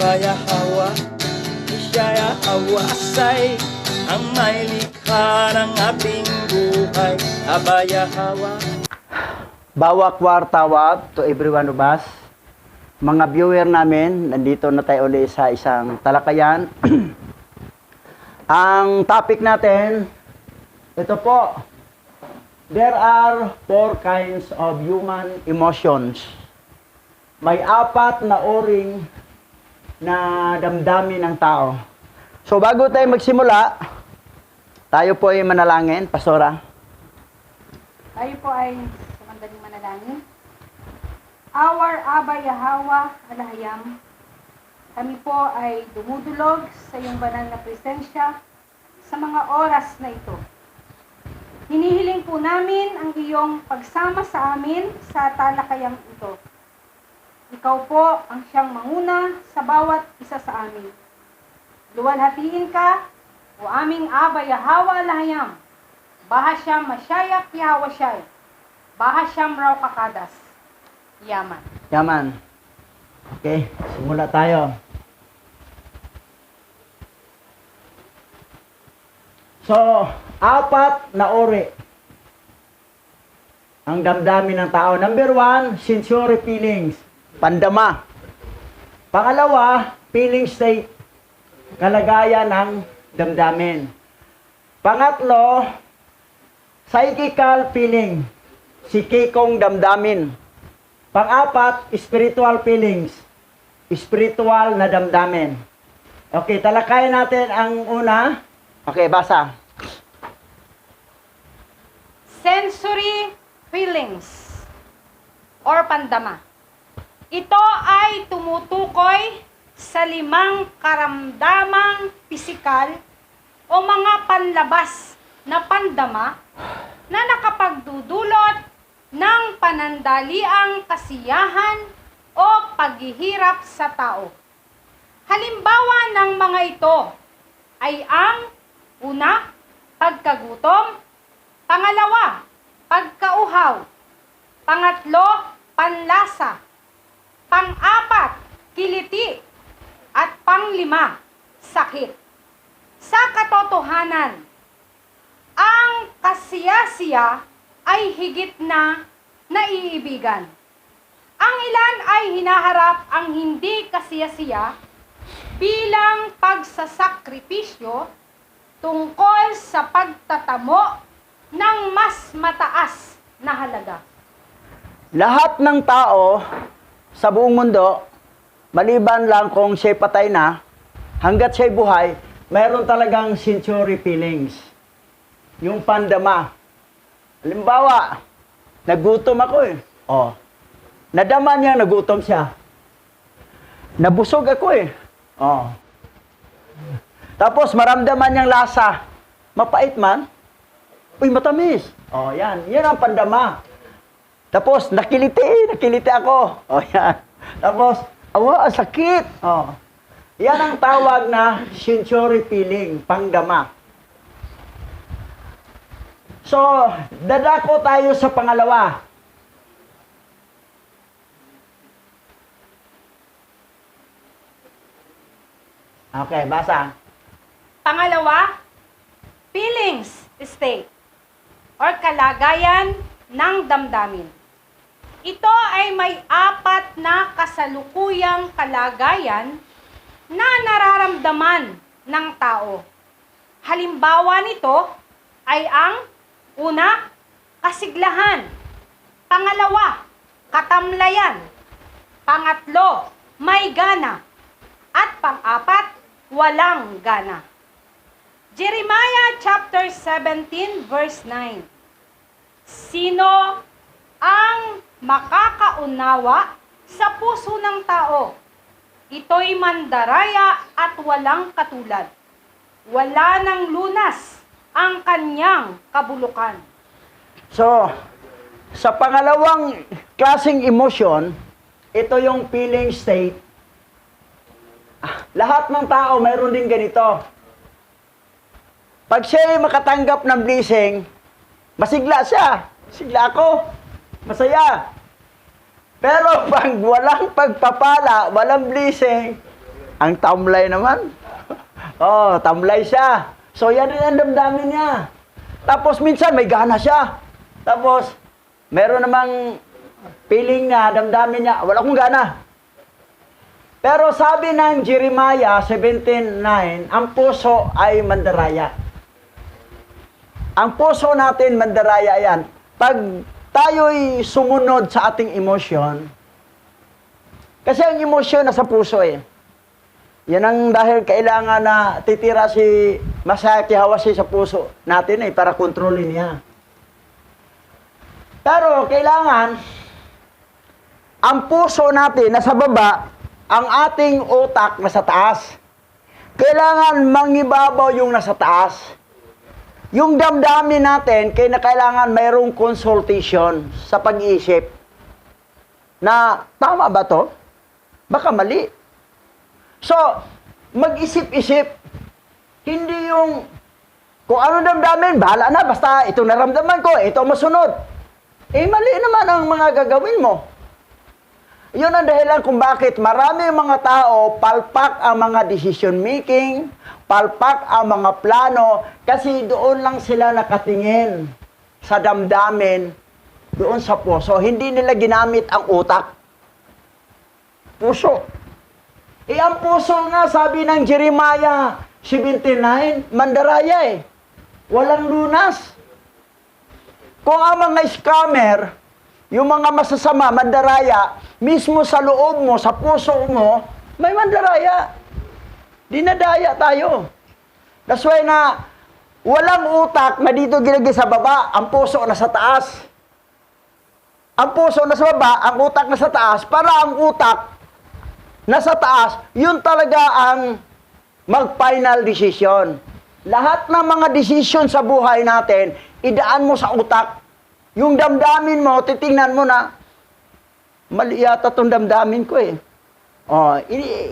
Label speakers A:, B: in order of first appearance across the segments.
A: abaya hawa, siya'y awasay, ang may likha ng ating buhay, abaya hawa.
B: Bawa kwartawa to everyone of us. Mga viewer namin, nandito na tayo ulit sa isang talakayan. Ang topic natin, ito po. There are 4 kinds of human emotions. May 4 na uring na damdamin ng tao. So bago tayo magsimula, tayo po ay manalangin, Pastora.
C: Tayo po ay sumandaling manalangin. Our Abba Yahawa Alahayam, kami po ay dumudulog sa iyong banal na presensya sa mga oras na ito. Hinihiling po namin ang iyong pagsama sa amin sa talakayang ito. Ikaw po ang siyang manguna sa bawat isa sa amin. Luwalhatiin ka, o aming Abba Yahawa Alahayam, Bahasyam Masyayak Yahawasyay, Bahasyam Raw Kakadas. Yaman.
B: Yaman. Okay, simula tayo. So, 4 na uri ang damdamin ng tao. Number 1, sensory feelings. Pandama. Pangalawa, feeling state. Kalagayan ng damdamin. Pangatlo, psychical feeling. Sikikong damdamin. Pang-4, spiritual feelings. Spiritual na damdamin. Okay, talakayan natin ang una. Okay, basa.
C: Sensory feelings or pandama. Ito ay tumutukoy sa 5 karamdamang pisikal o mga panlabas na pandama na nakapagdudulot ng panandaliang kasiyahan o paghihirap sa tao. Halimbawa ng mga ito ay ang una, pagkagutom, pangalawa, pagkauhaw, pangatlo, panlasa, pang-4, kiliti, at pang-5, sakit. Sa katotohanan, ang kasiyasiya ay higit na naiibigan. Ang ilan ay hinaharap ang hindi kasiyasiya bilang pagsasakripisyo tungkol sa pagtatamo ng mas mataas na halaga.
B: Lahat ng tao sa buong mundo, maliban lang kung siya'y patay na, hanggat siya'y buhay, mayroon talagang sensory feelings. Yung pandama. Halimbawa, nagutom ako eh. Oh. Nadama niya, nagutom siya. Nabusog ako eh. Oh. Tapos maramdaman niyang lasa. Mapait man. Uy, matamis. Oh, yan. Yan ang pandama. Tapos, nakiliti ako. Oh, yan. Tapos, awa, sakit. Oh. Yan ang tawag na sensory feeling, panggama. So, dadako tayo sa pangalawa. Okay, basa.
C: Pangalawa, feelings state or kalagayan ng damdamin. Ito ay may 4 na kasalukuyang kalagayan na nararamdaman ng tao. Halimbawa nito ay ang una, kasiglahan. Pangalawa, katamlayan. Pangatlo, may gana. At pang-4, walang gana. Jeremiah chapter 17 verse 9. Sino ang makakaunawa sa puso ng tao? Ito'y mandaraya at walang katulad. Wala ng lunas ang kanyang kabulukan.
B: So, sa pangalawang klaseng emosyon, ito yung feeling state. Lahat ng tao mayroon din ganito. Pag siya makatanggap ng blessing, masigla siya. Sigla ako. Masaya. Pero pag walang pagpapala, walang blessing, Ang tamlay naman. Oh, tamlay siya. So, yan rin ang damdamin niya. Tapos, minsan, may gana siya. Tapos, meron namang feeling na damdamin niya, wala akong gana. Pero sabi ng Jeremiah 17:9, ang puso ay mandaraya. Ang puso natin, mandaraya yan. Pag tayo'y sumunod sa ating emosyon, kasi ang emosyon nasa puso eh. Yan ang dahil kailangan na titira si Masaaki Hawase sa puso natin eh, para kontrolin niya. Pero kailangan, ang puso natin nasa baba, ang ating utak nasa taas. Kailangan mangibabaw yung nasa taas. Yung damdamin natin, kailangan mayroong consultation sa pag-iisip. Na, tama ba to? Baka mali. So, mag-isip-isip. Hindi yung, kung ano damdamin, bahala na, basta ito naramdaman ko, ito masunod. Eh, mali naman ang mga gagawin mo. Yun ang dahilan kung bakit marami mga tao, palpak ang mga decision making, palpak ang mga plano, kasi doon lang sila nakatingin sa damdamin, doon sa puso. Hindi nila ginamit ang utak. Puso. Eh, ang puso nga, sabi ng Jeremiah 17:9, mandaraya eh. Walang lunas. Kung ang mga scammer, yung mga masasama, mandaraya, mismo sa loob mo, sa puso mo, may mandaraya. Dinadaya tayo. That's why na, walang utak na dito ginagay sa baba, ang puso na sa taas. Ang puso na sa baba, ang utak na sa taas, para ang utak nasa taas, yun talaga ang mag-final decision. Lahat ng mga decision sa buhay natin, idaan mo sa utak. Yung damdamin mo, titingnan mo na, mali yata itong damdamin ko eh. Oh,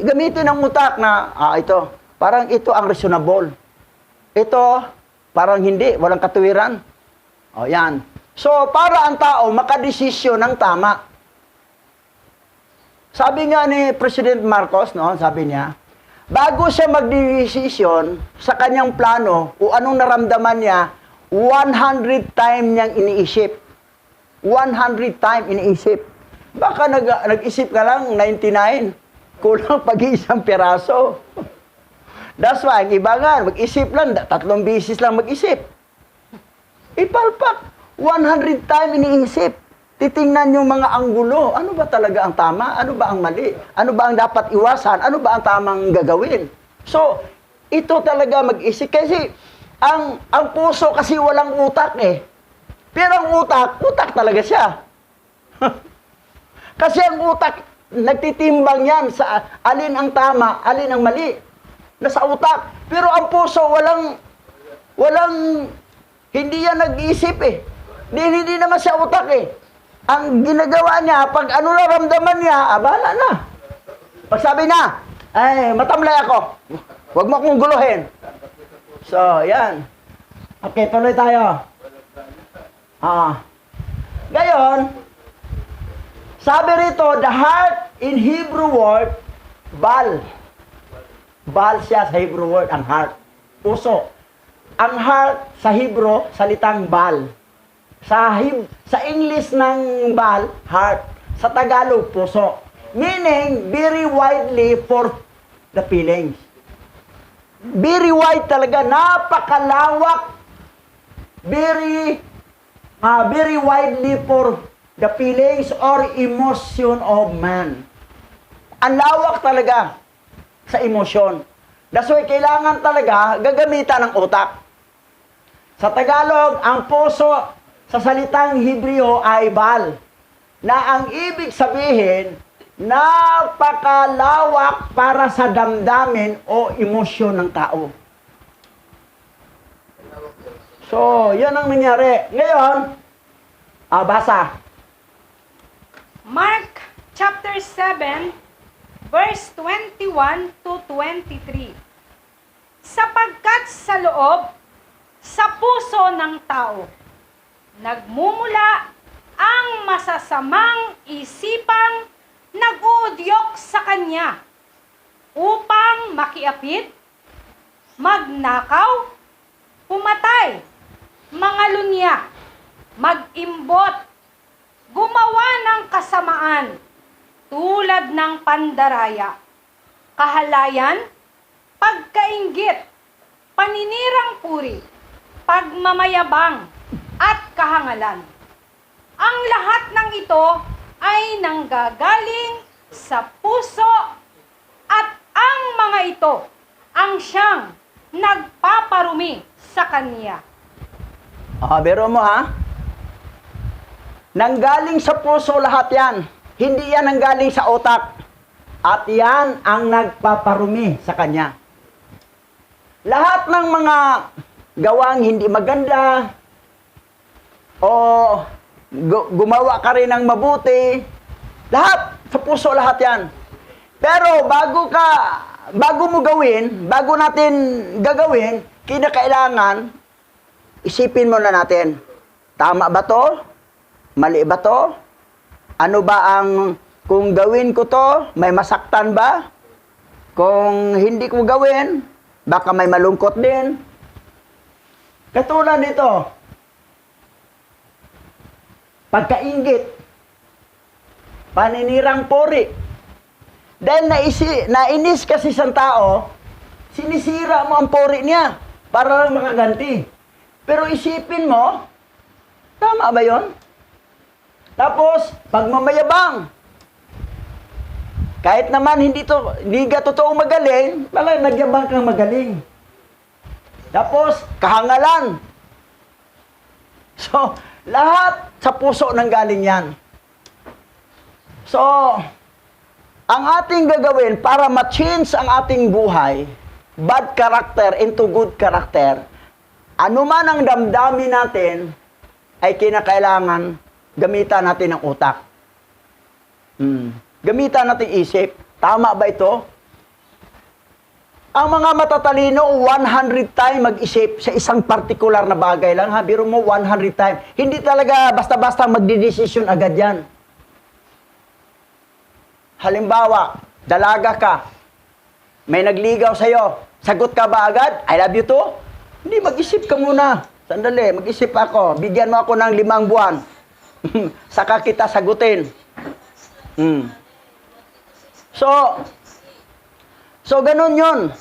B: gamitin ang utak na, ito, parang ito ang reasonable. Ito, parang hindi, walang katuwiran. Oh, yan. So, para ang tao makadesisyon ng tama. Sabi nga ni President Marcos, no, sabi niya, bago siya magdesisyon sa kanyang plano o anong naramdaman niya, 100 time niyang iniisip. 100 time iniisip. Baka nag-isip ka lang 99, kulang pag-iisang piraso. That's why, ang iba nga, mag-isip lang, 3 bisis lang mag-isip. Ipalpak, 100 time iniisip. Titingnan yung mga anggulo. Ano ba talaga ang tama? Ano ba ang mali? Ano ba ang dapat iwasan? Ano ba ang tamang gagawin? So, ito talaga mag-isip. Kasi, ang puso kasi walang utak eh. Pero ang utak talaga siya. Kasi ang utak, nagtitimbang yan sa alin ang tama, alin ang mali. Nasa utak. Pero ang puso, hindi yan nag-iisip eh. Hindi naman siya utak eh. Ang ginagawa niya, pag ano naramdaman niya, bahala na. Pag sabi na, ay, matamlay ako. Huwag mo akong guluhin. So, yan. Okay, tuloy tayo. Ngayon, sabi rito, the heart in Hebrew word, bal. Bal siya sa Hebrew word, ang heart. Puso. Ang heart sa Hebrew, salitang bal. Sa English ng bal, heart. Sa Tagalog, puso. Meaning, very widely for the feelings. Very wide talaga, napakalawak. Very widely for the feelings or emotion of man. Ang lawak talaga sa emosyon. That's why kailangan talaga gagamitan ng utak. Sa Tagalog, ang puso sa salitang Hebreo ay bal, na ang ibig sabihin, napakalawak para sa damdamin o emosyon ng tao. So, yan ang nangyari. Ngayon, basa.
C: Mark chapter 7, verse 21 to 23. Sapagkat sa loob, sa puso ng tao, nagmumula ang masasamang isipang nag-uudyok sa kanya. upang makiapit, magnakaw, pumatay, mangalunya, mag-imbot, gumawa ng kasamaan tulad ng pandaraya, kahalayan, pagkainggit, paninirang puri, pagmamayabang, at kahangalan. Ang lahat ng ito ay nanggagaling sa puso at ang mga ito ang siyang nagpaparumi sa kanya.
B: Biro mo ha? Nanggaling sa puso lahat yan. Hindi yan nanggaling sa utak. At yan ang nagpaparumi sa kanya. Lahat ng mga gawang hindi maganda, o gumawa ka rin ng mabuti, lahat, sa puso lahat yan. Pero bago mo gawin, bago natin gagawin, kinakailangan, isipin muna natin, tama ba to? Mali ba to? Ano ba ang, kung gawin ko to, may masaktan ba? Kung hindi ko gawin, baka may malungkot din. Katulad nito, pagkainggit, paninirang puri. Dahil nainis kasi isang tao, sinisira mo ang puri niya para lang makaganti. Pero isipin mo, tama ba yon? Tapos, pagmamayabang. Kahit naman hindi ka totoo magaling, pala nagyabang kang magaling. Tapos, kahangalan. So, lahat sa puso nang galing yan. So, ang ating gagawin para ma-change ang ating buhay, bad character into good character, ano man ang damdamin natin, ay kinakailangan gamitan natin ang utak. Gamitan natin isip. Tama ba ito? Ang mga matatalino, 100 times mag-isip sa isang partikular na bagay lang. Ha? Biro mo, 100 times. Hindi talaga basta-basta magdidesisyon agad yan. Halimbawa, dalaga ka. May nagligaw sa'yo. Sagot ka ba agad? I love you too? Hindi, mag-isip ka muna. Sandali, mag-isip ako. Bigyan mo ako ng 5 buwan. Saka kita sagutin. So, ganun yun.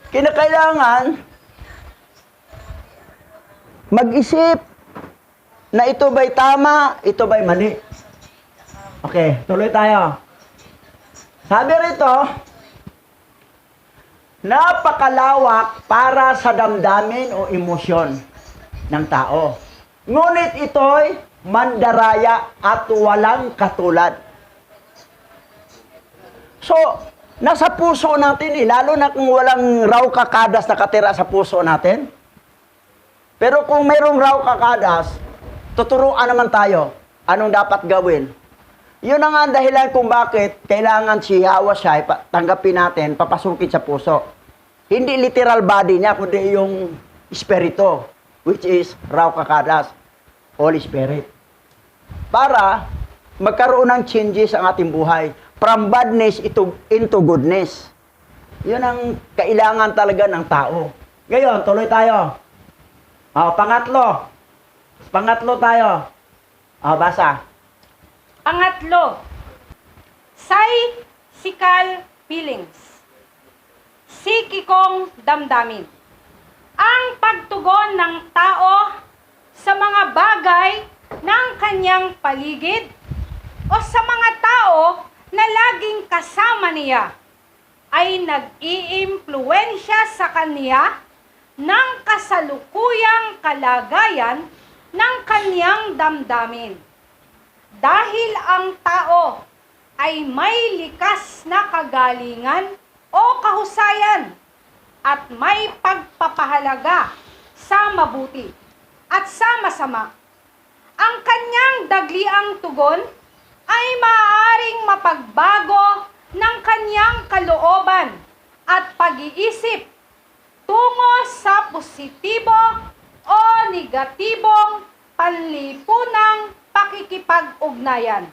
B: Kinakailangan mag-isip na ito ba'y tama, ito ba'y mali. Okay, tuloy tayo. Sabi rito, napakalawak para sa damdamin o emosyon ng tao. Ngunit ito'y mandaraya at walang katulad. So, nasa puso natin lalo na kung walang raw kakadas na katira sa puso natin. Pero kung mayroong raw kakadas, tuturuan naman tayo anong dapat gawin. Yun ang nga dahilan kung bakit kailangan si Hawa siya tanggapin natin, papasukin sa puso. Hindi literal body niya, kundi yung espiritu, which is raw kakadas, Holy Spirit. Para magkaroon ng changes ang ating buhay. From badness into goodness. Yun ang kailangan talaga ng tao. Ngayon, tuloy tayo. Pangatlo tayo. Basa.
C: Pangatlo, psychical feelings. Sikikong damdamin. Ang pagtugon ng tao sa mga bagay ng kanyang paligid o sa mga tao na laging kasama niya ay nag-iimpluwensya sa kanya ng kasalukuyang kalagayan ng kanyang damdamin. Dahil ang tao ay may likas na kagalingan o kahusayan at may pagpapahalaga sa mabuti at sa masama. Ang kanyang dagliang tugon ay maaaring mapagbago ng kanyang kalooban at pag-iisip tungo sa positibo o negatibong panlipunang pakikipag-ugnayan.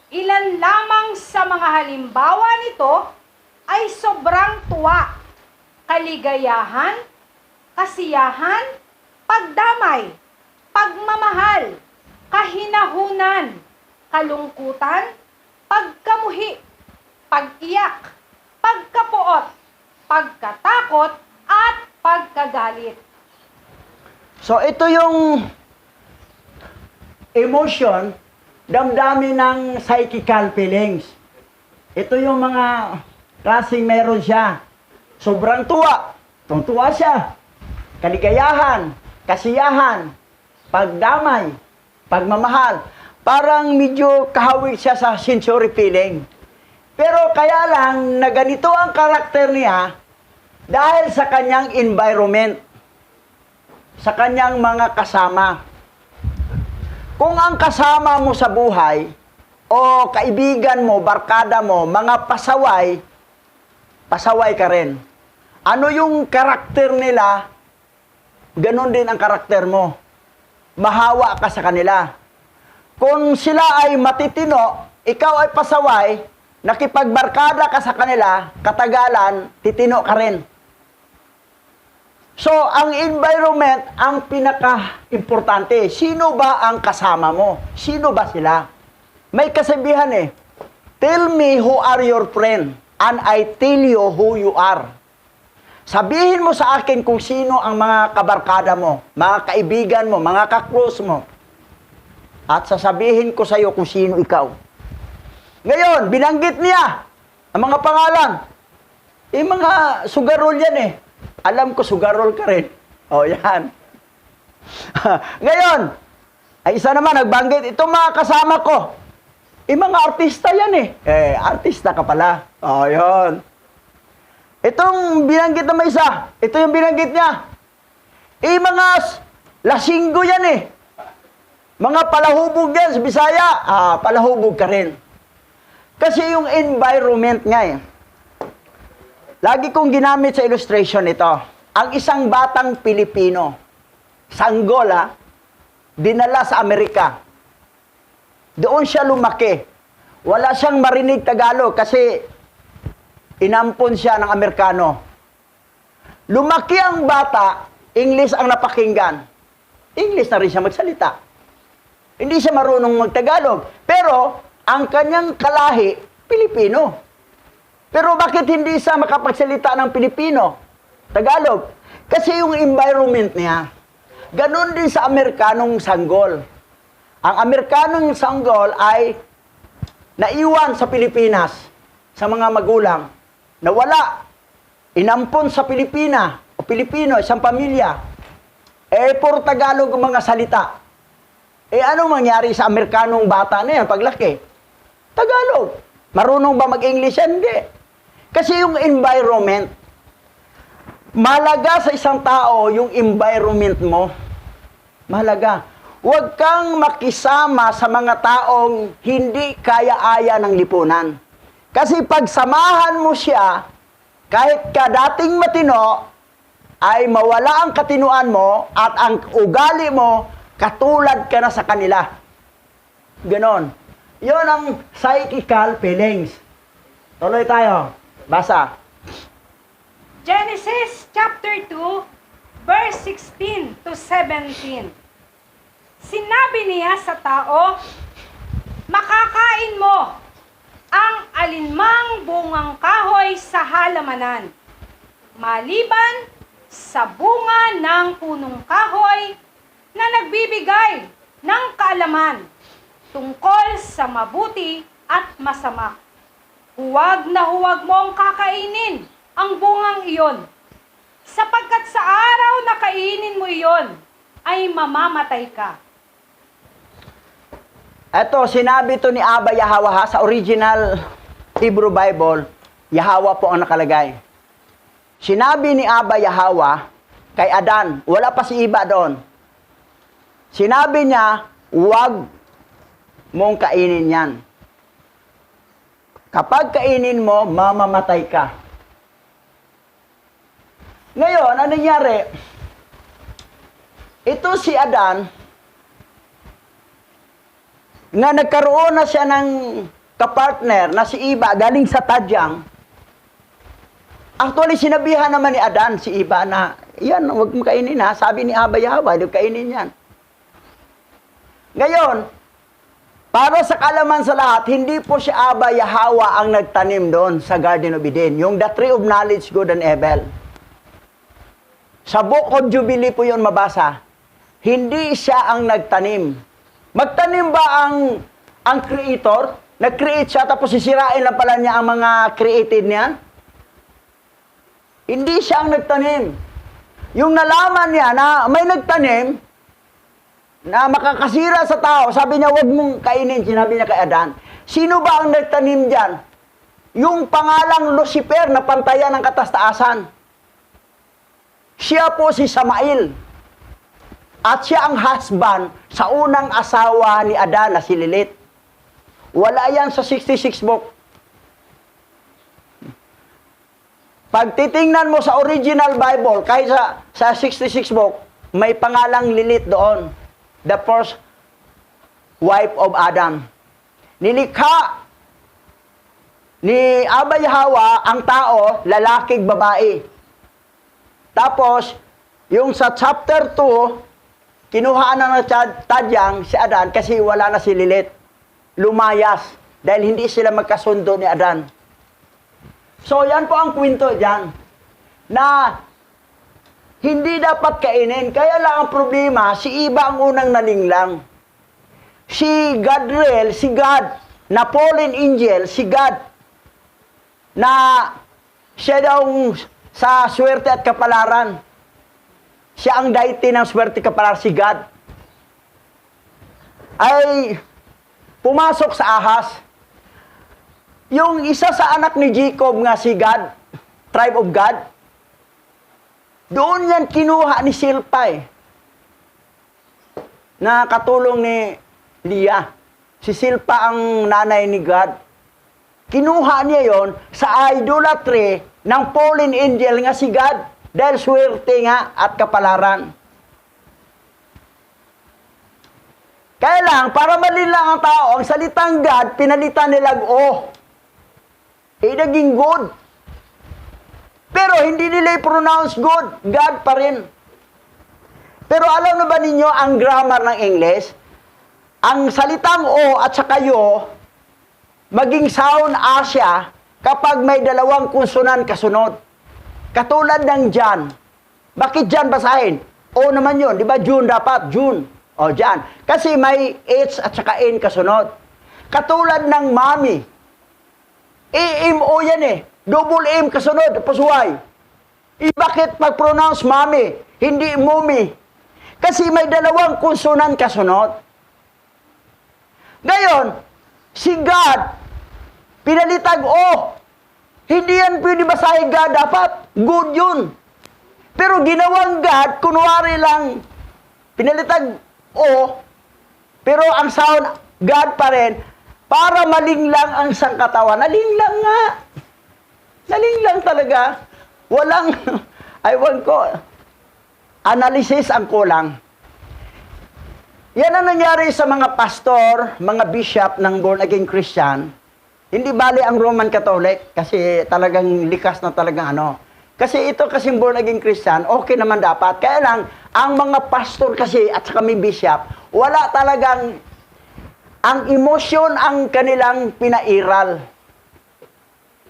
C: Ilan lamang sa mga halimbawa nito ay sobrang tuwa, kaligayahan, kasiyahan, pagdamay, pagmamahal, kahinahunan, kalungkutan, pagkamuhi, pag-iyak, pagkapuot, pagkatakot, at pagkagalit.
B: So ito yung emotion, damdamin ng psychical feelings. Ito yung mga klaseng meron siya. Sobrang tuwa, tuwa siya. Kaligayahan, kasiyahan, pagdamay, pagmamahal. Parang medyo kahawig siya sa sensory feeling. Pero kaya lang na ganito ang karakter niya dahil sa kanyang environment, sa kanyang mga kasama. Kung ang kasama mo sa buhay, o kaibigan mo, barkada mo, mga pasaway, pasaway ka rin. Ano yung karakter nila, ganon din ang karakter mo. Mahawa ka sa kanila. Kung sila ay matitino, ikaw ay pasaway, nakipagbarkada ka sa kanila, katagalan, titino ka rin. So, ang environment, ang pinaka-importante. Sino ba ang kasama mo? Sino ba sila? May kasabihan eh, tell me who are your friend, and I tell you who you are. Sabihin mo sa akin kung sino ang mga kabarkada mo, mga kaibigan mo, mga kaklose mo. At sasabihin ko sa iyo kung sino ikaw. Ngayon, binanggit niya ang mga pangalan. Mga sugarol yan eh. Alam ko, sugarol ka rin. O, yan. Ngayon, ay isa naman, nagbanggit, itong mga kasama ko. Mga artista yan eh. Artista ka pala. O, yun. Itong binanggit na may isa, ito yung binanggit niya. Mga lasinggo yan eh. Mga palahubog yan sa Bisaya. Palahubog ka rin. Kasi yung environment nga eh. Lagi kong ginamit sa illustration ito. Ang isang batang Pilipino, sa Angola, dinala sa Amerika. Doon siya lumaki. Wala siyang marinig Tagalog kasi inampon siya ng Amerikano. Lumaki ang bata, English ang napakinggan. English na rin siya magsalita. Hindi siya marunong magtagalog. Pero, ang kanyang kalahi, Pilipino. Pero bakit hindi siya makapagsalita ng Pilipino? Tagalog. Kasi yung environment niya, ganun din sa Amerikanong sanggol. Ang Amerikanong sanggol ay naiwan sa Pilipinas, sa mga magulang, nawala, inampon sa Pilipina, o Pilipino, isang pamilya. Puro Tagalog ang mga salita. Ano mangyari sa Amerikanong bata na yan paglaki? Tagalog. Marunong ba mag-English yan? Hindi. Kasi yung environment, mahalaga sa isang tao yung environment mo. Mahalaga. Huwag kang makisama sa mga taong hindi kaya-aya ng lipunan. Kasi pag samahan mo siya, kahit ka dating matino, ay mawala ang katinuan mo at ang ugali mo, katulad ka na sa kanila. Ganon. Yun ang psychical feelings. Tuloy tayo. Basa.
C: Genesis chapter 2, verse 16 to 17. Sinabi niya sa tao, makakain mo ang alinmang bungang kahoy sa halamanan, maliban sa bunga ng punong kahoy na nagbibigay ng kaalaman tungkol sa mabuti at masama. Huwag na huwag mong kakainin ang bungang iyon, sapagkat sa araw na kainin mo iyon, ay mamamatay ka.
B: Ito, sinabi to ni Abba Yahweh sa original Hebrew Bible, Yahweh po ang nakalagay. Sinabi ni Abba Yahweh kay Adan, wala pa si Iba doon. Sinabi niya, huwag mong kainin yan. Kapag kainin mo, mamamatay ka. Ngayon, ano nangyari? Ito si Adan, nga nagkaroon na siya ng kapartner na si Iba galing sa Tadyang, actually sinabihan naman ni Adan si Iba na, yan, huwag mo kainin ha. Sabi ni Aba Yahweh, huwag kainin yan. Ngayon, para sa kalaman sa lahat, hindi po si Aba Yahweh ang nagtanim doon sa Garden of Eden. Yung the tree of knowledge, good and evil. Sa Book of Jubilee po yun mabasa. Hindi siya ang nagtanim. Magtanim ba ang creator? Nag-create siya tapos sisirain lang pala niya ang mga created niya? Hindi siya ang nagtanim. Yung nalaman niya na may nagtanim na makakasira sa tao, sabi niya, huwag mong kainin, sinabi niya kay Adan. Sino ba ang nagtanim diyan? Yung pangalang Lucifer na pantayan ng katastaasan. Siya po si Samael. At siya ang husband sa unang asawa ni Adan na si Lilith. Wala yan sa 66 book. Pag titingnan mo sa original Bible, kahit sa 66 book, may pangalang Lilith doon. The first wife of Adam. Nilikha ni Aba Yahweh ang tao, lalaking babae. Tapos, yung sa chapter 2, kinuhaan na ng Tadyang si Adan kasi wala na si Lilith. Lumayas dahil hindi sila magkasundo ni Adan. So, yan po ang kwento dyan. Na hindi dapat kainin. Kaya lang ang problema, si Iba ang unang nalinglang. Si Gadriel, si God, na fallen angel, si God, na siya daw sa swerte at kapalaran. Siya ang deity ng swerte kapalaran, si God. Ay pumasok sa ahas. Yung isa sa anak ni Jacob nga si God, tribe of God, doon yan kinuha ni Silpa na katulong ni Leah. Si Silpa ang nanay ni God. Kinuha niya yon sa idolatry ng fallen angel nga si God dahil swerte nga at kapalaran. Kaya lang, para malilang ang tao, ang salitang God, pinalitan nilang naging good. Pero hindi nila i-pronounce good, God pa rin. Pero alam na ba ninyo ang grammar ng English? Ang salitang O at saka yo, maging sound asya kapag may dalawang konsonan kasunod. Katulad ng John. Bakit John basahin? O naman yun, di ba June dapat? June. O John. Kasi may H at saka N kasunod. Katulad ng mommy. E-M-O yan eh. Double M kasunod. Tapos Y. Bakit pag-pronounce mommy? Hindi mommy. Kasi may dalawang konsonan kasunod. Ngayon, si God, pinalitag O. Hindi yan pwede basahin God dapat. Good yun. Pero ginawang God, kunwari lang, pinalitag O, pero ang sound, God pa rin, para malinglang ang sangkatawan. Nalinglang nga. Nalinglang talaga. Walang, aywan ko, analysis ang kulang. Yan ang nangyari sa mga pastor, mga bishop ng born-again Christian. Hindi bali ang Roman Catholic kasi talagang likas na talagang ano. Kasi ito kasing born-again Christian, okay naman dapat. Kaya lang, ang mga pastor kasi at saka may bishop, wala talagang, ang emosyon ang kanilang pinairal.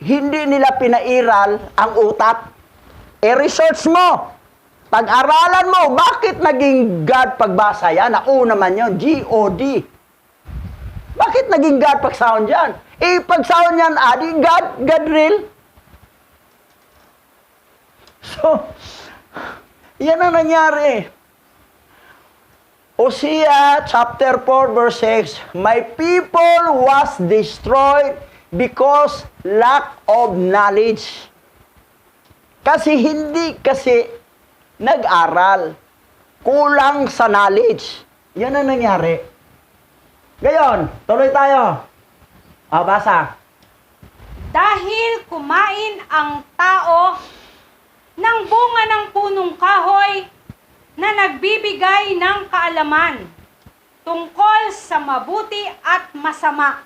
B: Hindi nila pinairal ang utak. I-research mo. Pag-aralan mo, bakit naging God pagbasa yan? O naman yun, G-O-D. Bakit naging God pag-sound yan? Pag-sound yan, di God real. So, yan ang nangyari. Hosea chapter 4 verse 6, my people was destroyed because lack of knowledge. Kasi hindi nag-aral. Kulang sa knowledge. Yan ang nangyari. Ngayon, tuloy tayo. Basa.
C: Dahil kumain ang tao ng bunga ng punong kahoy na nagbibigay ng kaalaman tungkol sa mabuti at masama,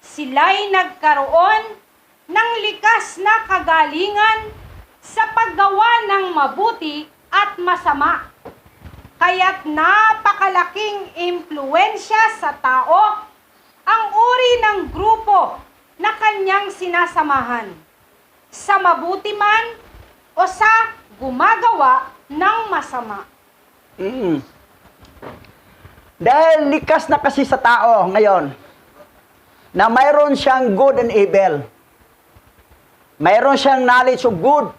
C: sila'y nagkaroon ng likas na kagalingan sa paggawa ng mabuti at masama. Kaya't napakalaking impluensya sa tao ang uri ng grupo na kanyang sinasamahan, sa mabuti man o sa gumagawa ng masama.
B: Dahil likas na kasi sa tao ngayon, na mayroon siyang good and evil. Mayroon siyang knowledge of good.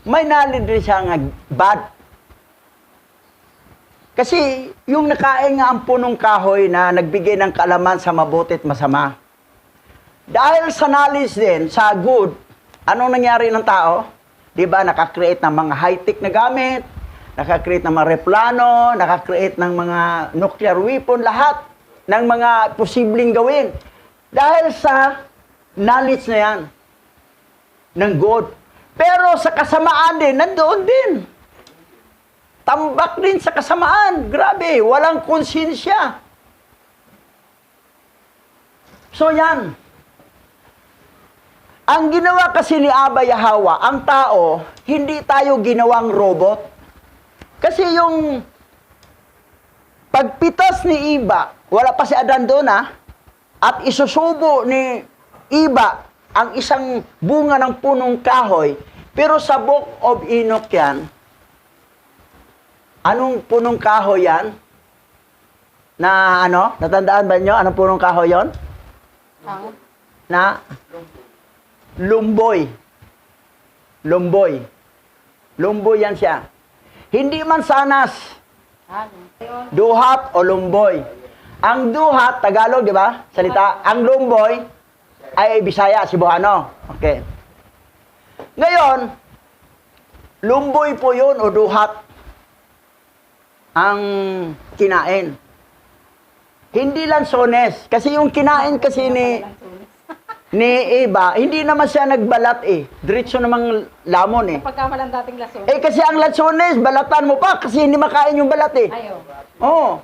B: May knowledge din siyang bad. Kasi yung nakain nga ang punong kahoy na nagbigay ng kaalaman sa mabuti at masama. Dahil sa knowledge din, sa good, anong nangyari ng tao? Di ba, nakakreate ng mga high-tech na gamit, nakakreate ng mga replano, nakakreate ng mga nuclear weapon, lahat ng mga posibleng gawin. Dahil sa knowledge na yan, ng good. Pero sa kasamaan din, nandoon din. Tambak din sa kasamaan. Grabe, walang konsensya. So yan. Ang ginawa kasi ni Abba Yahweh, ang tao, hindi tayo ginawang robot. Kasi yung pagpitas ni Eva, wala pa si Adan doon at isusubo ni Eva ang isang bunga ng punong kahoy, pero sa Book of Enoch yan, anong punong kahoy yan? Na ano? Natandaan ba nyo? Anong punong kahoy yon? Na? Lumboy. Lumboy. Lumboy yan siya. Hindi man sanas. Duhat o lumboy. Ang duhat, Tagalog, di ba? Salita. Ang lumboy, ay Bisaya, Cebuano. Okay. Ngayon, lumboy po yun o duhat ang kinain. Hindi lansones. Kasi yung kinain kasi ni Eva, hindi naman siya nagbalat Diretso namang lamon
C: Pagkamalan dating lason.
B: Kasi ang lansones, balatan mo pa kasi hindi makain yung balat
C: Ayaw.
B: Oo.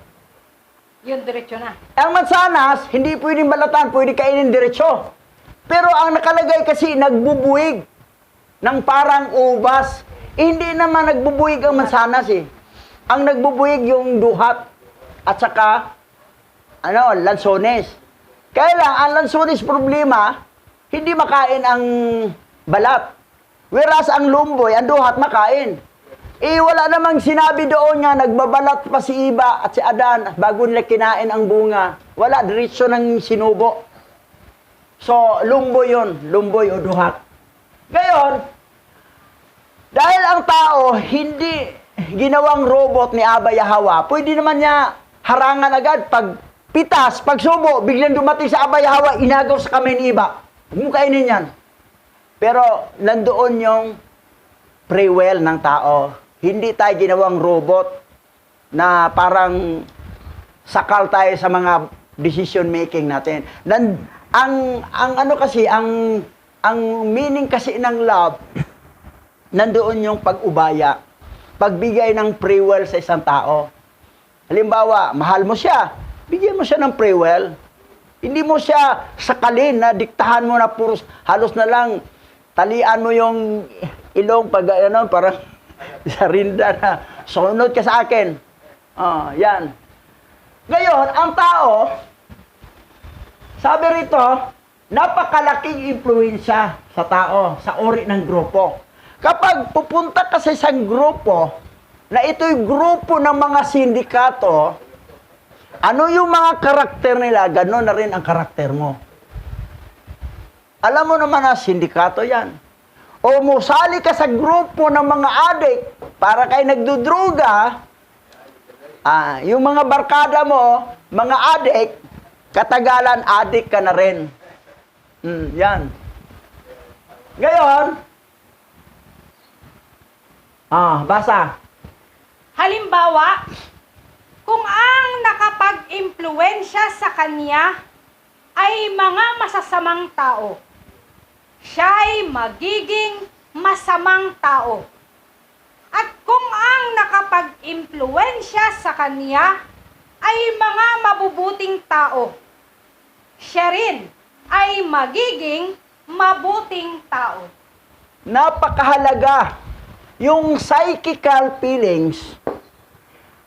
C: Yun, diretso na.
B: Ang mansanas, hindi pwedeng balatan, pwede kainin diretso. Pero ang nakalagay kasi, nagbubuig ng parang ubas. Hindi naman nagbubuig ang mansanas Ang nagbubuig yung duhat at saka, lansones. Kaya lang, ang lansones problema, hindi makain ang balat. Whereas ang lumboy, ang duhat makain. Wala namang sinabi doon nga, nagbabalat pa si Eva at si Adan bago nila kinain ang bunga. Wala, diretso ng sinubo. So, lumboy yun. Lumboy o duhat. Ngayon, dahil ang tao hindi ginawang robot ni Abba Yahweh, pwede naman niya harangan agad pag pitas, pag subo, biglang dumating sa Abba Yahweh, inagaw sa kamay ni Eva. Huwag mo kainin yan. Pero, nandoon yung free will ng tao. Hindi tayo ginawang robot na parang sakal tayo sa mga decision making natin. Ang meaning kasi ng love, nandoon yung pag-ubaya, pagbigay ng free will sa isang tao. Halimbawa, mahal mo siya, bigyan mo siya ng free will. Hindi mo siya sakalin na diktahan mo na puros, halos na lang, talian mo yung ilong pag parang sa rinda na, sunod ka sa akin. Yan. Ngayon, ang tao, sabi rito, napakalaking impluensya sa tao, sa uri ng grupo. Kapag pupunta ka sa isang grupo, na ito'y grupo ng mga sindikato, ano yung mga karakter nila, gano'n na rin ang karakter mo. Alam mo naman na sindikato yan. O musali ka sa grupo ng mga adik, para kayo nagdudruga, yung mga barkada mo, mga adik, katagalan, adik ka na rin. Yan. Ngayon, basa.
C: Halimbawa, kung ang nakapag-impluensya sa kanya ay mga masasamang tao, siya ay magiging masamang tao. At kung ang nakapag-impluensya sa kanya ay mga mabubuting tao, siya rin ay magiging mabuting tao.
B: Napakahalaga. Yung psychical feelings,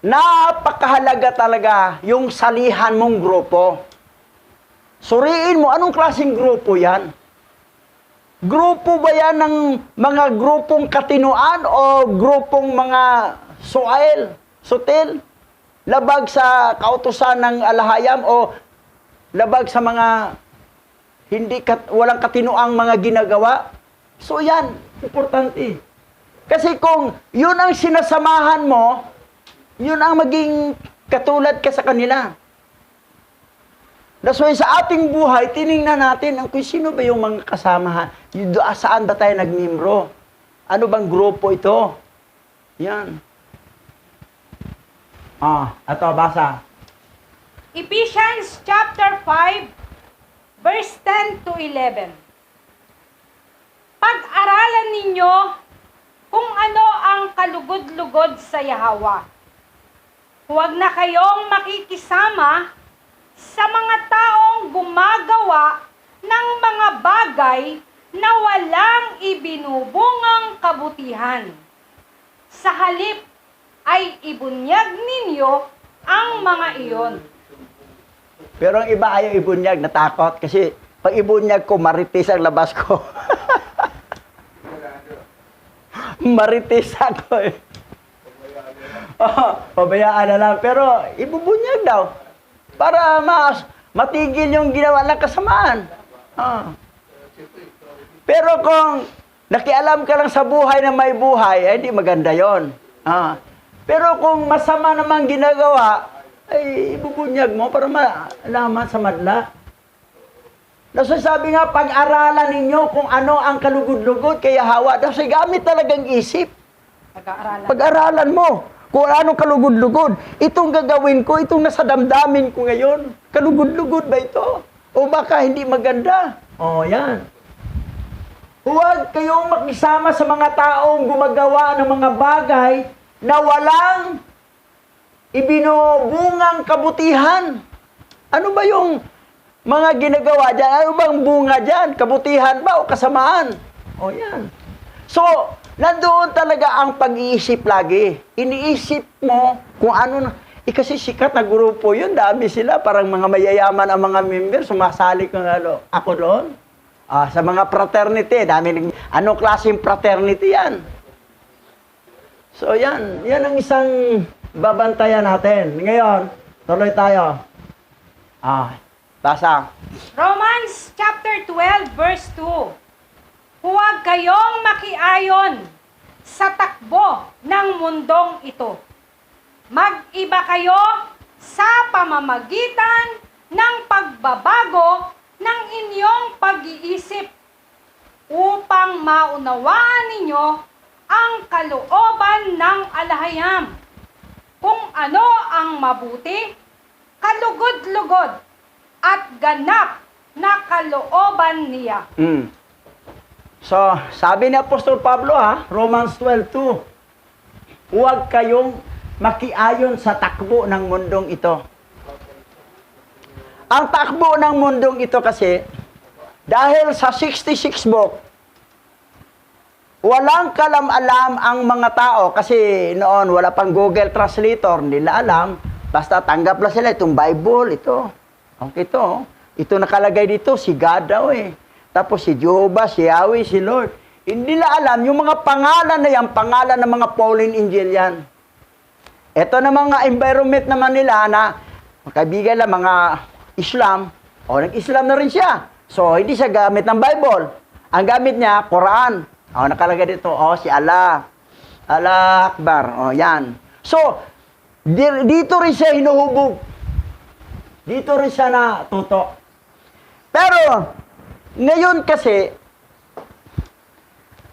B: napakahalaga talaga yung salihan mong grupo. Suriin mo, anong klaseng grupo yan? Grupo ba yan ng mga grupong katinuan o grupong mga sutil? Labag sa kautusan ng alahayam o labag sa mga walang katinuang mga ginagawa? So yan, importante. Kasi kung yun ang sinasamahan mo, yun ang maging katulad ka sa kanila. That's why sa ating buhay, tiningnan natin kung sino ba yung mga kasamahan. Saan ba tayo nagmembro? Ano bang grupo ito? Yan. Ito, basa.
C: Ephesians chapter 5, verse 10 to 11. Pag-aralan ninyo kung ano ang kalugod-lugod sa Yahawa. Huwag na kayong makikisama sa mga taong gumagawa ng mga bagay na walang ibinubungang kabutihan. Sa halip ay ibunyag ninyo ang mga iyon.
B: Pero ang iba ayaw ibunyag, natakot. Kasi pag ibunyag ko, marites ang labas ko. Marites ako eh. Pabayaan na lang. Pero ibubunyag daw. Para matigil yung ginawa ng kasamaan. Pero kung nakialam ka lang sa buhay na may buhay, ay hindi maganda yon. Pero kung masama naman ginagawa, ay ibubunyag mo para malaman sa madla. Nasasabi nga, pag-aralan ninyo kung ano ang kalugod-lugod kay Yahawa. Kasi gamit talagang isip. Pag-aralan mo kung anong kalugod-lugod. Itong gagawin ko, itong nasa damdamin ko ngayon. Kalugod-lugod ba ito? O baka hindi maganda? Yan. Huwag kayong makisama sa mga taong gumagawa ng mga bagay na walang ibinubungang kabutihan. Ano ba yung mga ginagawa dyan? Ano bang bunga dyan? Kabutihan ba o kasamaan? Yan. So, nandoon talaga ang pag-iisip lagi. Iniisip mo kung ano. Kasi sikat na grupo yun. Dami sila. Parang mga mayayaman ang mga member. Sumasali ko ako doon. Sa mga fraternity. Anong klaseng fraternity yan? So, yan. Yan ang isang babantayan natin. Ngayon, tuloy tayo. Basa.
C: Romans chapter 12, verse 2. Huwag kayong makiayon sa takbo ng mundong ito. Mag-iba kayo sa pamamagitan ng pagbabago ng inyong pag-iisip upang maunawaan ninyo ang kalooban ng alahayam. Kung ano ang mabuti, kalugod-lugod, at ganap na kalooban niya.
B: So, sabi ni Apostol Pablo Romans 12:2, huwag kayong makiayon sa takbo ng mundong ito. Ang takbo ng mundong ito kasi, dahil sa 66 book, walang kalam-alam ang mga tao kasi noon wala pang Google Translator, nila alam, basta tanggap lang sila itong Bible, ito. Okay, ito nakalagay dito, si God daw eh. Tapos si Jehovah, si Yahweh, si Lord. Hindi nila alam, yung mga pangalan na yan, pangalan ng mga fallen angel yan. Ito na mga environment naman nila na, kaibigan lang, mga Islam, nag-Islam na rin siya. So, hindi siya gamit ng Bible. Ang gamit niya, Quran. Nakalagay dito, si Allah. Allah Akbar. Yan. So, dito rin siya hinuhubog. Dito rin siya natuto. Pero, ngayon kasi,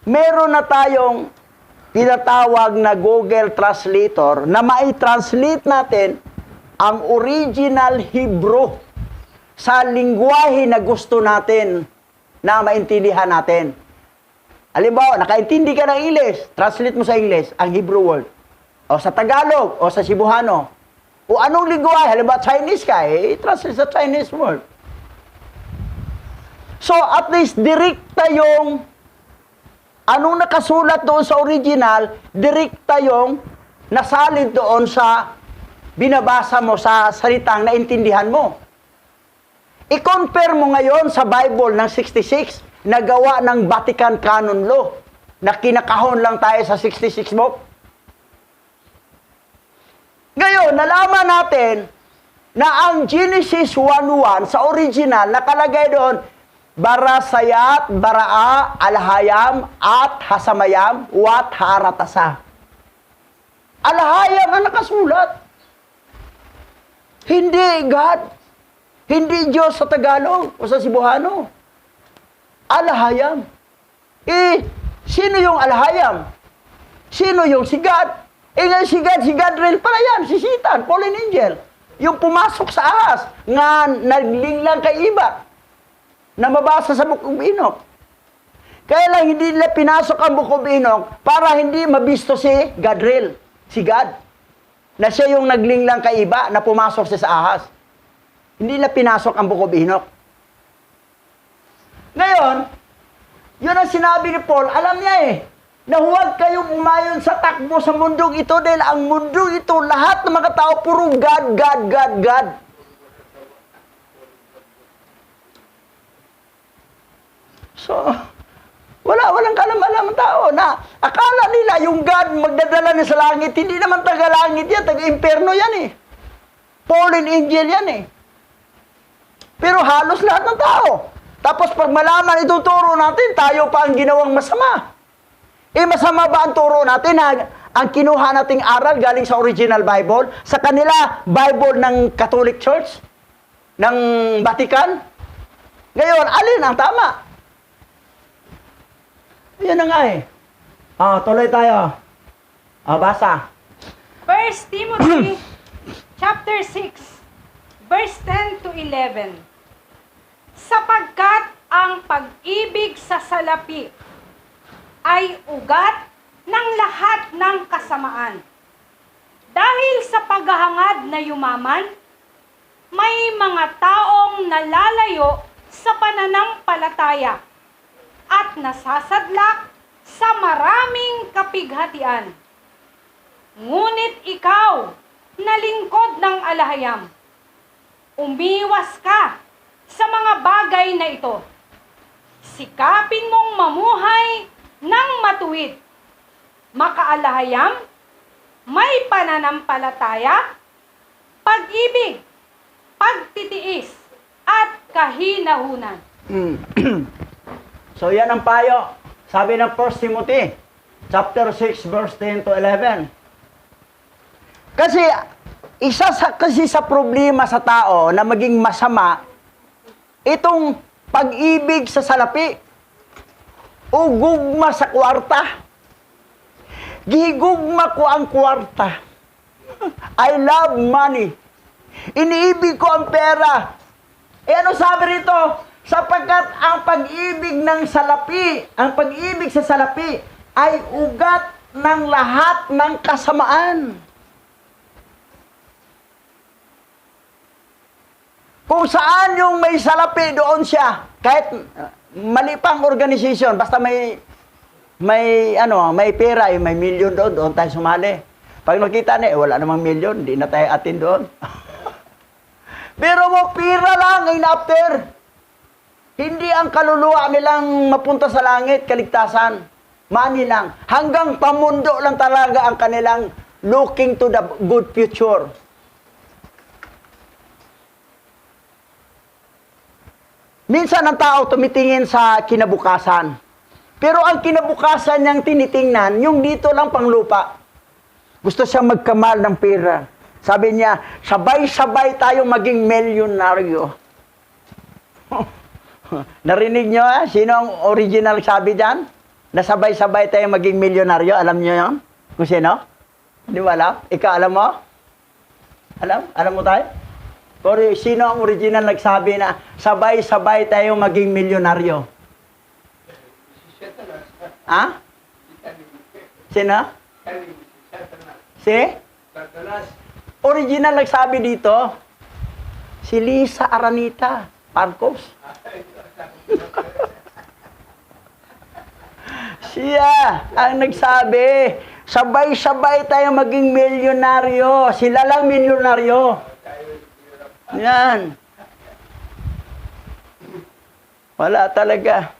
B: meron na tayong tinatawag na Google Translator na mai-translate natin ang original Hebrew sa lingwahe na gusto natin na maintindihan natin. Halimbawa, nakaintindi ka ng English, translate mo sa English ang Hebrew word. O sa Tagalog, o sa Cebuano. O anong lingwahe, halimbawa Chinese ka, translate sa Chinese word. So, at least, direkta yung anong nakasulat doon sa original, direkta yung nasalid doon sa binabasa mo sa salitang naintindihan mo. I-compare mo ngayon sa Bible ng 66 na gawa ng Vatican Canon Law na kinakahon lang tayo sa 66 book. Ngayon, nalaman natin na ang Genesis 1:1 sa original nakalagay doon, Barasayat, Baraa, Alhayam, at Hasamayam, Wat Haratasa. Alhayam ang nakasulat. Hindi God. Hindi Diyos sa Tagalog o sa Cebuano. Alhayam. Sino yung Alhayam? Sino yung si God? Ngayon si Gadriel pala yan, si Satan, fallen angel. Yung pumasok sa ahas, nga naglinglang kay iba, na mabasa sa Book of Enoch. Kaya lang hindi nila pinasok ang Book of Enoch para hindi mabisto si Gadriel, si God. Na siya yung naglinglang kay iba, na pumasok siya sa ahas. Hindi nila pinasok ang Book of Enoch. Ngayon, yun ang sinabi ni Paul, alam niya na huwag kayong umayon sa takbo sa mundong ito dahil ang mundong ito, lahat ng mga tao, puro God, God, God, God. So, walang kalam-alam ang tao na akala nila yung God magdadala na sa langit, hindi naman taga-langit yan, taga-imperno yan fallen angel yan Pero halos lahat ng tao. Tapos pag malaman ituturo natin, tayo pa ang ginawang masama. Masama ba ang turo natin na ang kinuha nating aral galing sa original Bible, sa kanila Bible ng Catholic Church, ng Vatican? Ngayon, alin ang tama? Yan na nga tuloy tayo. Basa.
C: 1 Timothy chapter 6, verse 10 to 11. Sapagkat ang pag-ibig sa salapi ay ugat ng lahat ng kasamaan. Dahil sa paghahangad na yumaman, may mga taong nalalayo sa pananampalataya at nasasadlak sa maraming kapighatian. Ngunit ikaw, na lingkod ng alahayam, umiwas ka sa mga bagay na ito. Sikapin mong mamuhay ng matuwid, makaalahayam, may pananampalataya, pag-ibig, pagtitiis, at kahinahunan.
B: So yan ang payo. Sabi ng 1 Timothy, chapter 6, verse 10 to 11. Kasi, kasi sa problema sa tao na maging masama, itong pag-ibig sa salapi, o gugma sa kwarta. Gihigugma ko ang kwarta. I love money. Iniibig ko ang pera. Ano sabi rito? Sapagkat ang pag-ibig ng salapi, ang pag-ibig sa salapi, ay ugat ng lahat ng kasamaan. Kung saan yung may salapi, doon siya. Kahit mali pang organization, basta may pera, may milyon doon tayo sumali. Pag nakita wala namang milyon, hindi na tayo atin doon. Pero mo, pira lang, after. Hindi ang kaluluwa nilang mapunta sa langit, kaligtasan. Money lang. Hanggang pamundo lang talaga ang kanilang looking to the good future. Minsan ang tao tumitingin sa kinabukasan. Pero ang kinabukasan niyang tinitingnan, yung dito lang pang lupa. Gusto siya magkamal ng pera. Sabi niya, sabay-sabay tayo maging milyonaryo. Narinig niyo Sino ang original sabi dyan? Na sabay-sabay tayo maging milyonaryo. Alam niyo yun? Kung sino? Hindi mo alam? Ikaw alam mo? Alam? Alam mo tayo? Pero sino ang original nagsabi na sabay-sabay tayo maging milyonaryo? Ha? Sino? Si? Original nagsabi dito, si Lisa Aranita Marcos. Siya ang nagsabi, sabay-sabay tayo maging milyonaryo. Sila lang milyonaryo. Yan. Wala talaga.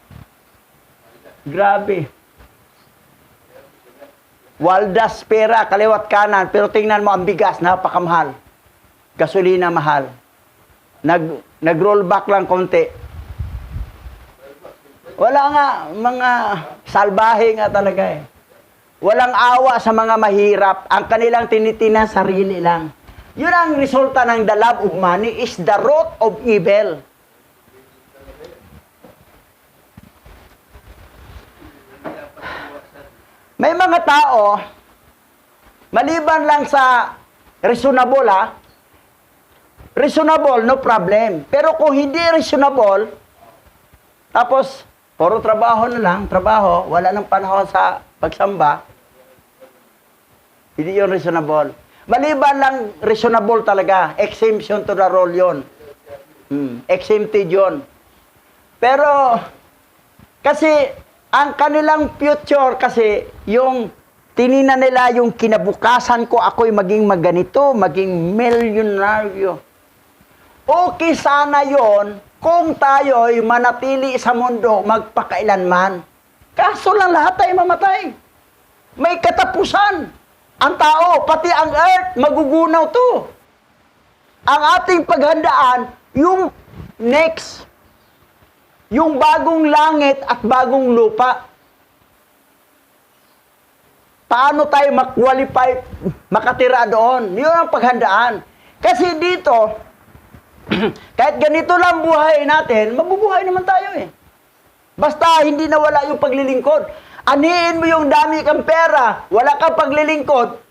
B: Grabe. Waldas pera, kaliwat kanan. Pero tingnan mo ang bigas, napakamahal. Gasolina mahal. Nag-roll back lang konti. Wala nga, mga salbahe nga talaga eh. Walang awa sa mga mahirap. Ang kanilang tinitinan, sarili lang. Yun ang resulta ng the love of money is the root of evil. May mga tao, maliban lang sa reasonable reasonable, no problem. Pero kung hindi reasonable, tapos, puro trabaho na lang, trabaho, wala nang panahon sa pagsamba, hindi yun reasonable. Maliban lang reasonable talaga, exemption to the rule yun. Exempted yun. Pero, kasi, ang kanilang future kasi, yung tininan nila yung kinabukasan ko, ako'y maging maganito, maging milyonaryo. Okay sana yon kung tayo'y manatili sa mundo magpakailanman. Kaso lang lahat tayo mamatay. May katapusan. Ang tao, pati ang earth, magugunaw to. Ang ating paghandaan, yung next, yung bagong langit at bagong lupa. Paano tayo mag-qualify, makatira doon? Yun ang paghandaan. Kasi dito, kahit ganito lang buhay natin, mabubuhay naman tayo eh. Basta hindi nawala yung paglilingkod. Aniin mo yung dami kang pera, wala kang paglilingkod.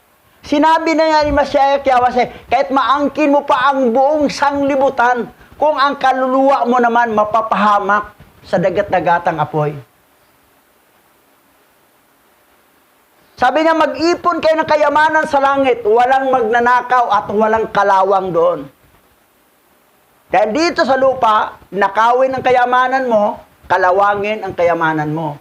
B: Sinabi na nga ni Masaya Kiawase, kahit maangkin mo pa ang buong sanglibutan, kung ang kaluluwa mo naman mapapahamak sa dagat-dagatang apoy. Sabi niya, mag-ipon kayo ng kayamanan sa langit, walang magnanakaw at walang kalawang doon. Dahil dito sa lupa, nakawin ang kayamanan mo, kalawangin ang kayamanan mo.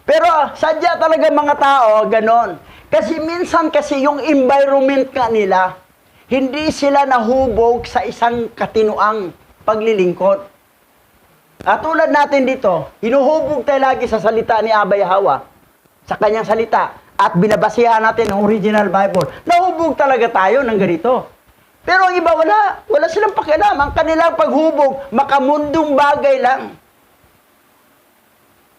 B: Pero sadya talaga mga tao, ganon. Kasi minsan kasi yung environment ka nila, hindi sila nahubog sa isang katinuang paglilingkod. At tulad natin dito, hinuhubog tayo lagi sa salita ni Abay Hawa, sa kanyang salita, at binabasihan natin ang original Bible. Nahubog talaga tayo ng ganito. Pero ang iba wala. Wala silang pakialam. Ang kanilang paghubog, makamundong bagay lang.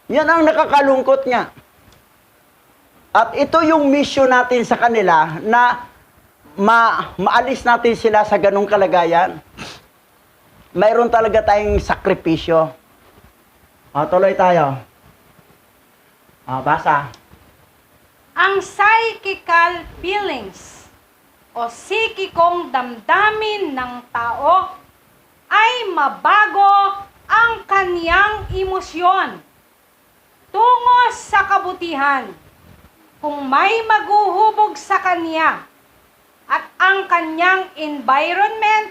B: Yan ang nakakalungkot niya. At ito yung mission natin sa kanila na maalis natin sila sa ganong kalagayan. Mayroon talaga tayong sakripisyo. Tuloy tayo. Basa.
C: Ang psychical feelings o psikikong damdamin ng tao ay mabago ang kaniyang emosyon tungo sa kabutihan kung may maghuhubog sa kanya at ang kanyang environment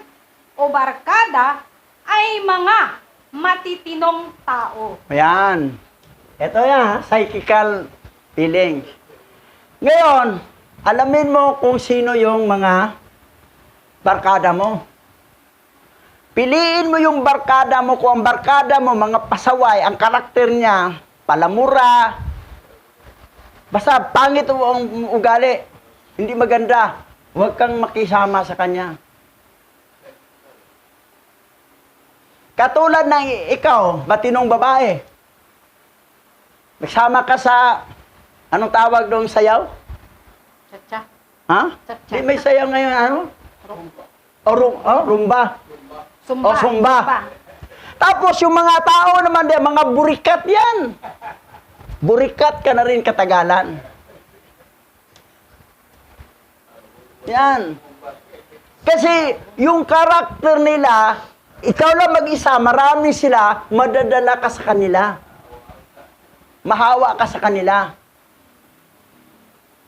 C: o barkada ay mga matitinong tao.
B: Ayan. Ito yan, psychical feelings. Ngayon, alamin mo kung sino yung mga barkada mo. Piliin mo yung barkada mo. Kung ang barkada mo, mga pasaway, ang karakter niya, palamura, basta pangit ang ugali, hindi maganda, huwag kang makisama sa kanya. Katulad ng ikaw, matinong babae, nagsama ka sa, anong tawag doong sayaw?
C: Cha-cha.
B: Ha?
C: Cha-cha.
B: Di may sayaw ngayon, ano? Rumba.
C: Sumba.
B: Sumba. Tapos yung mga tao naman din, mga burikat yan. Burikat ka na rin katagalan. Yan. Kasi yung karakter nila, ikaw lang mag-isa, marami sila, madadala ka sa kanila. Mahawa ka sa kanila.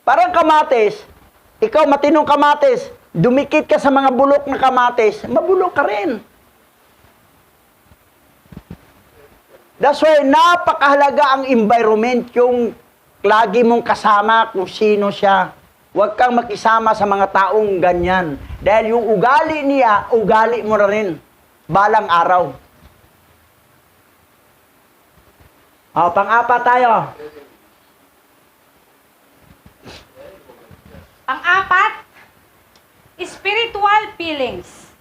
B: Parang kamatis, ikaw matinong kamatis, dumikit ka sa mga bulok na kamatis, mabulok ka rin. That's why napakahalaga ang environment, yung lagi mong kasama kung sino siya. Huwag kang makisama sa mga taong ganyan. Dahil yung ugali niya, ugali mo na rin. Balang araw. Pang-apat tayo.
C: Pang-apat, spiritual feelings.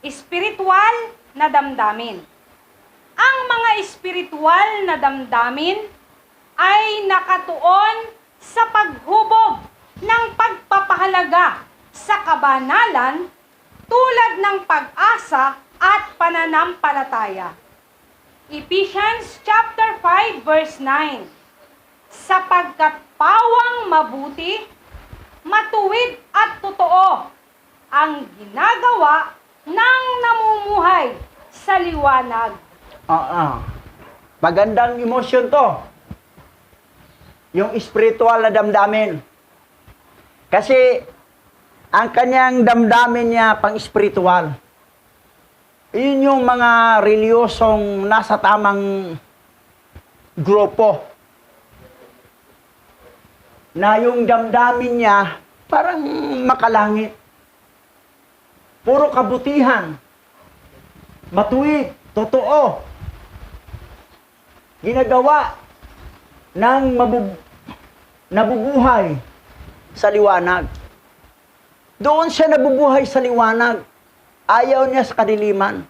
C: Spiritual na damdamin. Ang mga spiritual na damdamin ay nakatuon sa paghubog ng pagpapahalaga sa kabanalan tulad ng pag-asa at pananampalataya. Ephesians chapter 5 verse 9. Sapagkat pawang mabuti, matuwid at totoo ang ginagawa ng namumuhay sa liwanag.
B: Magandang emosyon to. Yung spiritual na damdamin. Kasi, ang kanyang damdamin niya pang spiritual. Yun yung mga reliyosong nasa tamang grupo. Na yung damdamin niya parang makalangit. Puro kabutihan. Matuwid. Totoo. Ginagawa ng nabubuhay sa liwanag. Doon siya nabubuhay sa liwanag. Ayaw niya sa kadiliman.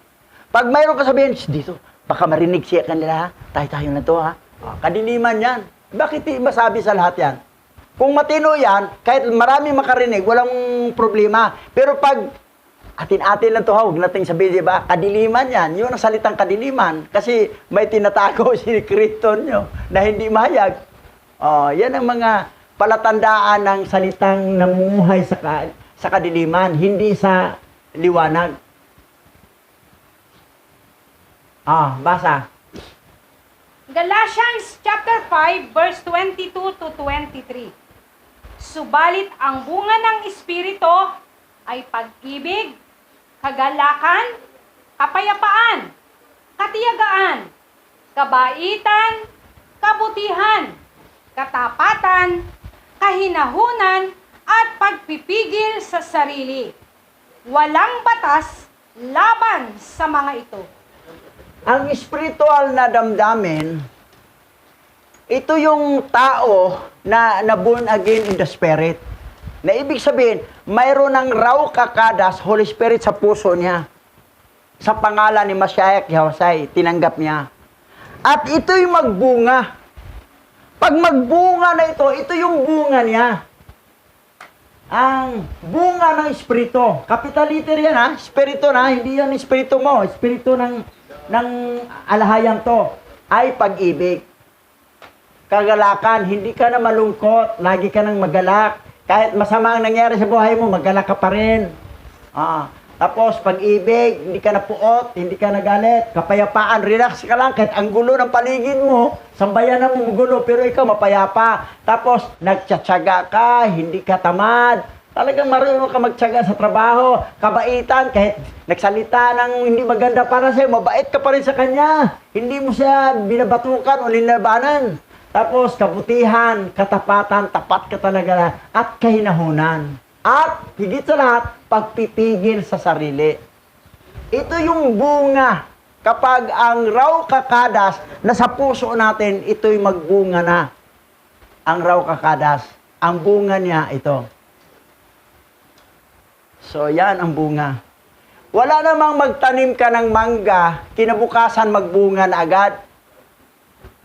B: Pag mayroon kasabihin, dito, baka marinig siya kanila, ha? Tayo na to, ha? Kadiliman yan. Bakit di masabi sa lahat yan? Kung matino yan, kahit marami makarinig, walang problema. Pero pag atin-atin lang to, ha? Huwag natin sabihin, diba? Kadiliman yan. Yun ang salitang kadiliman. Kasi may tinatago si Kristo nyo na hindi mahayag. Yan ang mga palatandaan ng salitang namumuhay sa kadiliman, hindi sa liwanag. Basa.
C: Galatians chapter 5 verse 22 to 23. Subalit ang bunga ng Espiritu ay pag-ibig, kagalakan, kapayapaan, katiyagaan, kabaitan, kabutihan, katapatan, kahinahunan, at pagpipigil sa sarili. Walang batas laban sa mga ito.
B: Ang spiritual na damdamin, ito yung tao na born again in the Spirit. Na ibig sabihin, mayroon ng raw kakadas, Holy Spirit sa puso niya. Sa pangalan ni Mashiach Yahweh, tinanggap niya. At ito yung magbunga. Pag magbunga na ito yung bunga niya. Ang bunga ng Espiritu. Capital letter yan, ha? Espiritu na, hindi yan Espiritu mo. Espiritu ng alahayang to ay pag-ibig. Kagalakan, hindi ka na malungkot, lagi ka nang magalak. Kahit masama ang nangyari sa buhay mo, magalak ka pa rin. Tapos, pag-ibig, hindi ka na puot, hindi ka na galit, kapayapaan, relax ka lang, kahit ang gulo ng paligid mo, sambayanan mo gulo, pero ikaw mapayapa. Tapos, nagtsatsaga ka, hindi ka tamad, talagang marunong ka magtsaga sa trabaho, kabaitan, kahit nagsalita ng hindi maganda para sa'yo, mabait ka pa rin sa kanya. Hindi mo siya binabatukan o nilabanan. Tapos, kabutihan, katapatan, tapat ka talaga, at kahinahunan. At, higit sa lahat, pagpipigil sa sarili. Ito yung bunga. Kapag ang raw kakadas na sa puso natin, ito'y magbunga na. Ang raw kakadas. Ang bunga niya, ito. So, yan ang bunga. Wala namang magtanim ka ng mangga, kinabukasan magbunga na agad.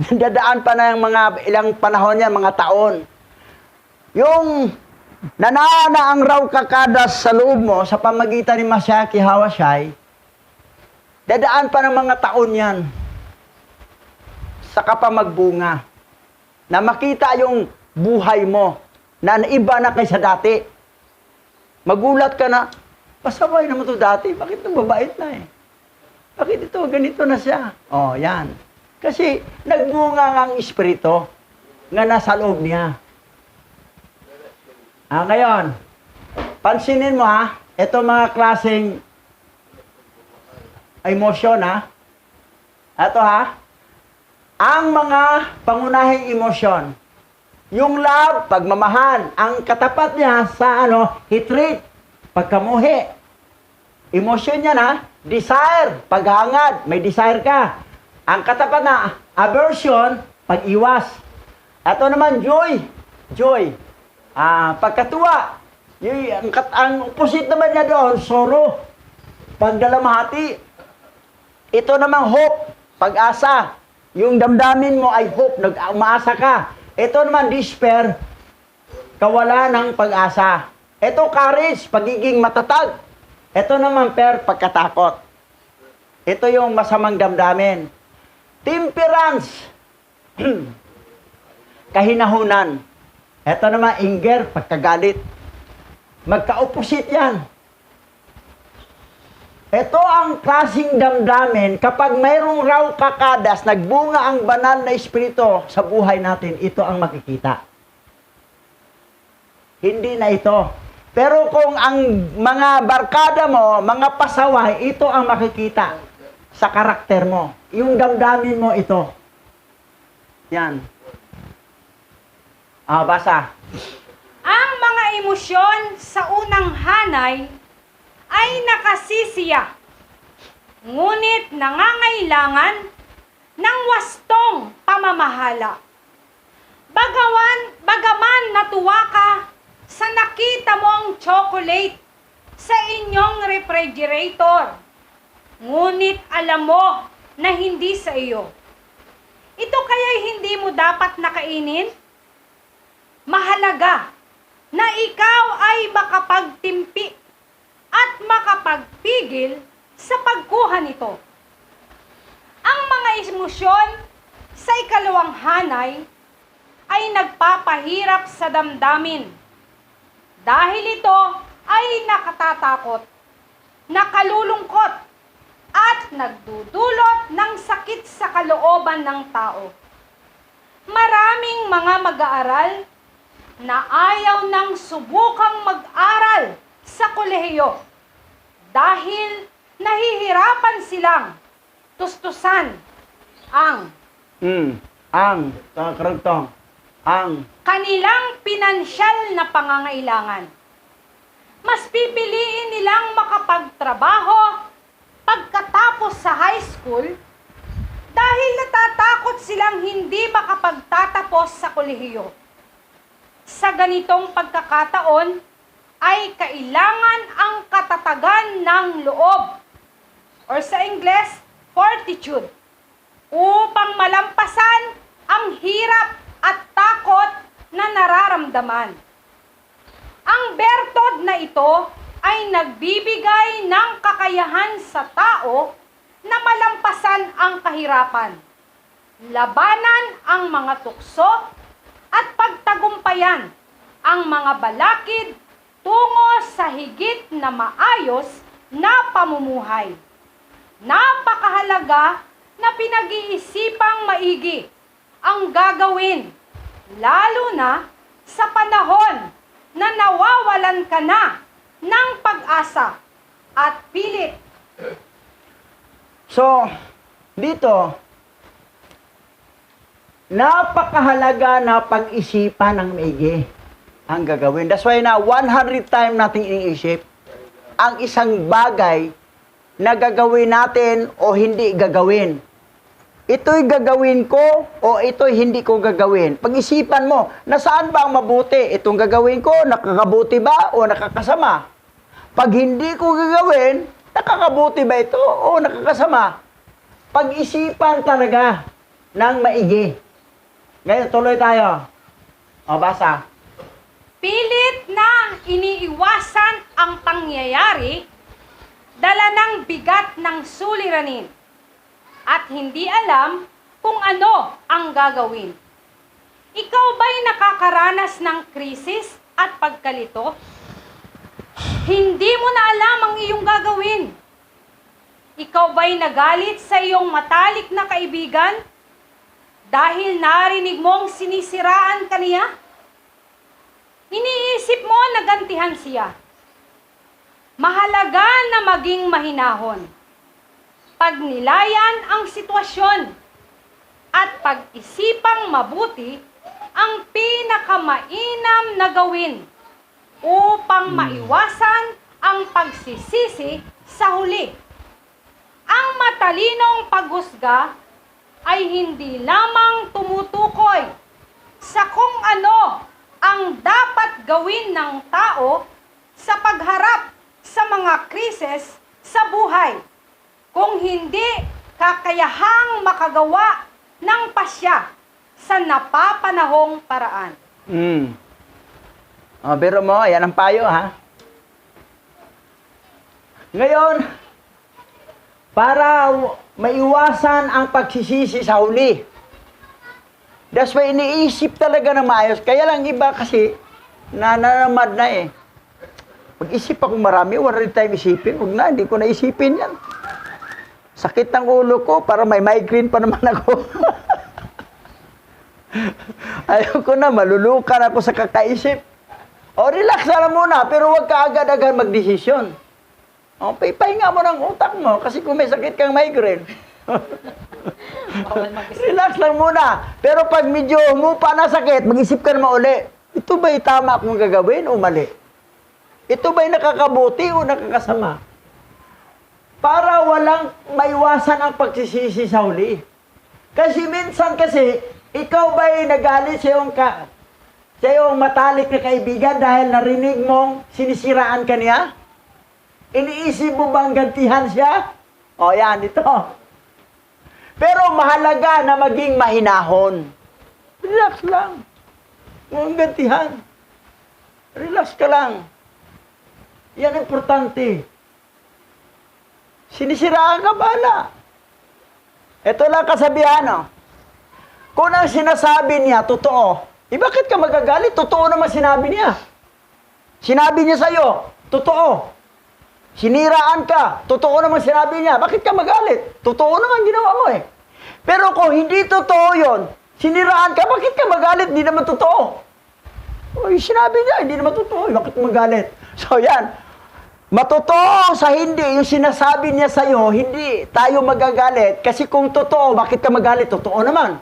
B: Dadaan pa na yung mga ilang panahon yan, mga taon. Yung nanana ang raw kakadas sa loob mo sa pamagitan ni Mashiach Yahweh, dadaan pa ng mga taon yan. Saka pa magbunga. Na makita yung buhay mo na naiba na kaysa dati. Magulat ka na, pasaway naman ito dati, bakit ito mabait na eh? Bakit ito, ganito na siya? Yan. Kasi nagbunga ang Espiritu nga nasa loob niya. Ngayon, pansinin mo ha, ito mga klaseng emosyon ha. Ito ha, Ang mga pangunahing emosyon, yung love, pagmamahal, ang katapat niya sa hatred, pagkamuhi. Emosyon niya na, desire, paghangad, may desire ka. Ang katapat na aversion, pag-iwas. Ito naman, joy. Pagkatuwa. Ang opposite naman niya doon, sorrow, pagdalamhati. Ito namang hope, pag-asa. Yung damdamin mo ay hope, umaasa ka. Ito naman, despair, kawala ng pag-asa. Ito, courage, pagiging matatag. Ito naman, pagkatakot. Ito yung masamang damdamin. Temperance, kahinahunan. Ito naman, anger, pagkagalit. Magka-opposite yan. Ito ang klaseng damdamin kapag mayroong raw kakadas, nagbunga ang banal na espiritu sa buhay natin, ito ang makikita. Hindi na ito. Pero kung ang mga barkada mo, mga pasaway, ito ang makikita sa karakter mo. Yung damdamin mo ito. Yan. Basa.
C: Ang mga emosyon sa unang hanay ay nakasisiya, ngunit nangangailangan ng wastong pamamahala. Bagaman natuwa ka sa nakita mong chocolate sa inyong refrigerator, ngunit alam mo na hindi sa iyo. Ito kaya'y hindi mo dapat nakainin? Mahalaga na ikaw ay makapagtimpi at makapagpigil sa pagkuha nito. Ang mga emosyon sa ikalawang hanay ay nagpapahirap sa damdamin dahil ito ay nakatatakot, nakalulungkot, at nagdudulot ng sakit sa kalooban ng tao. Maraming mga mag-aaral na ayaw nang subukang mag-aral sa kolehiyo dahil nahihirapan silang tustusan ang kanilang pinansyal na pangangailangan. Mas pipiliin nilang makapagtrabaho pagkatapos sa high school dahil natatakot silang hindi makapagtatapos sa kolehiyo. Sa ganitong pagkakataon, ay kailangan ang katatagan ng loob or sa Ingles, fortitude upang malampasan ang hirap at takot na nararamdaman. Ang bertod na ito ay nagbibigay ng kakayahan sa tao na malampasan ang kahirapan, labanan ang mga tukso at pagtagumpayan ang mga balakid tungo sa higit na maayos na pamumuhay. Napakahalaga na pinag-iisipang maigi ang gagawin, lalo na sa panahon na nawawalan ka na ng pag-asa at pilit.
B: So, dito, napakahalaga na pag-isipan ng maigi ang gagawin. That's why na 100 times nating iniisip ang isang bagay na gagawin natin o hindi gagawin. Ito'y gagawin ko o ito'y hindi ko gagawin. Pag-isipan mo, nasaan ba ang mabuti? Itong gagawin ko, nakakabuti ba o nakakasama? Pag hindi ko gagawin, nakakabuti ba ito o nakakasama? Pag-isipan talaga ng maigi. Ngayon, tuloy tayo. O, basa.
C: Pilit na iniiwasan ang pangyayari, dala ng bigat ng suliranin, at hindi alam kung ano ang gagawin. Ikaw ba'y nakakaranas ng krisis at pagkalito? Hindi mo na alam ang iyong gagawin. Ikaw ba'y nagalit sa iyong matalik na kaibigan dahil narinig mong sinisiraan kaniya? Iniisip mo na gantihan siya. Mahalaga na maging mahinahon. Pagnilayan ang sitwasyon. at pag-isipang mabuti ang pinakamainam na gawin upang maiwasan ang pagsisisi sa huli. Ang matalinong paghusga ay hindi lamang tumutukoy sa kung ano ang dapat gawin ng tao sa pagharap sa mga krisis sa buhay, kung hindi kakayahang makagawa ng pasya sa napapanahong paraan.
B: Biro mo, yan ang payo, ha? Ngayon, para maiwasan ang pagsisisi sa huli, that's why iniisip talaga na maayos. Kaya lang iba kasi, nananamad na eh. Pag-isip ako marami, wala rin time isipin. Huwag na, hindi ko naisipin yan. Sakit ng ulo ko, para may migraine pa naman ako. Ayoko na, malulukan ako sa kakaisip. O, relax na lang muna, pero huwag ka agad-agad magdesisyon. O, pahinga mo ng utak mo, kasi kung may sakit kang migraine. Relax lang muna. Pero pag medyo humupa na sakit, mag-isip ka naman uli. Ito ba'y tama akong gagawin o mali? Ito ba'y nakakabuti o nakakasama? Para walang maiwasan ang pagsisisi sa huli. Kasi minsan kasi, ikaw ba'y nagalit sa iyong matalik na kaibigan dahil narinig mong sinisiraan ka niya? Iniisip mo bang gantihan siya? O yan, ito. Pero mahalaga na maging mahinahon. Relax lang. Huwag gantihan. Relax ka lang. Yan importante. Sinisiraan ka, bala. Ito lang kasabihan, no? Kung ang sinasabi niya, totoo. Bakit ka magagalit? Totoo naman sinabi niya. Sinabi niya sa'yo, totoo. Siniraan ka, totoo naman sinabi niya. Bakit ka magalit? Totoo naman ginawa mo eh. Pero kung hindi totoo yon, siniraan ka, bakit ka magalit? Hindi naman totoo. Uy, sinabi niya, hindi naman totoo. Bakit magalit? So yan, matotoo sa hindi, yung sinasabi niya sa'yo, hindi tayo magagalit. Kasi kung totoo, bakit ka magalit? Totoo naman.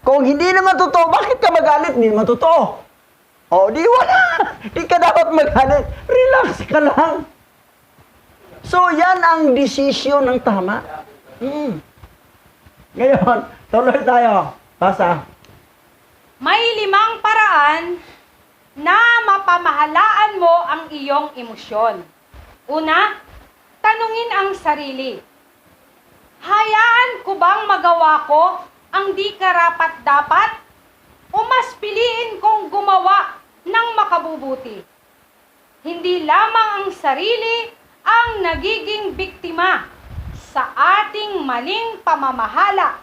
B: Kung hindi naman totoo, bakit ka magalit? Hindi naman totoo. O, di wala. Di ka dapat magalit. Relax ka lang. So, yan ang desisyon ng tama. Ngayon, tuloy tayo. Basa.
C: May 5 paraan na mapamahalaan mo ang iyong emosyon. Una, tanungin ang sarili. Hayaan ko bang magawa ko ang di karapat-dapat? O mas piliin kong gumawa ng makabubuti? Hindi lamang ang sarili ang nagiging biktima sa ating maling pamamahala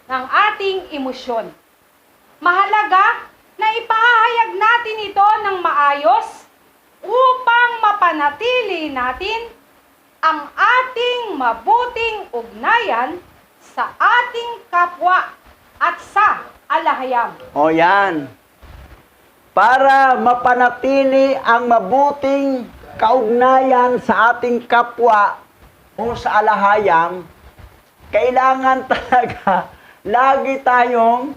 C: ng ating emosyon. Mahalaga na ipahayag natin ito ng maayos upang mapanatili natin ang ating mabuting ugnayan sa ating kapwa at sa alahayam.
B: O yan. Para mapanatili ang mabuting kaugnayan sa ating kapwa o sa alahayam, kailangan talaga lagi tayong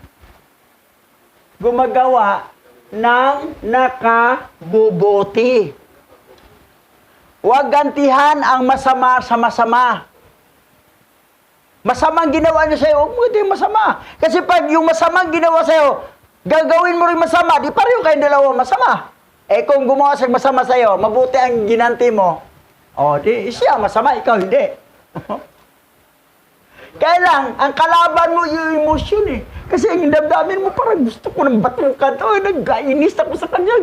B: gumagawa ng nakabubuti. Huwag gantihan ang masama sa masama. Masamang ginawa niya sa'yo, huwag mo ito yung masama. Kasi pag yung masamang ginawa sa'yo, gagawin mo rin masama, di pareho kayong dalawa masama. Eh kung gumawa siya masama sa'yo, mabuti ang ginanti mo, o di siya masama, ikaw hindi. Kaya lang, ang kalaban mo yung emosyon eh. Kasi ang damdamin mo, parang gusto ko ng batukan. Oh, nag-inis ako sa kanya.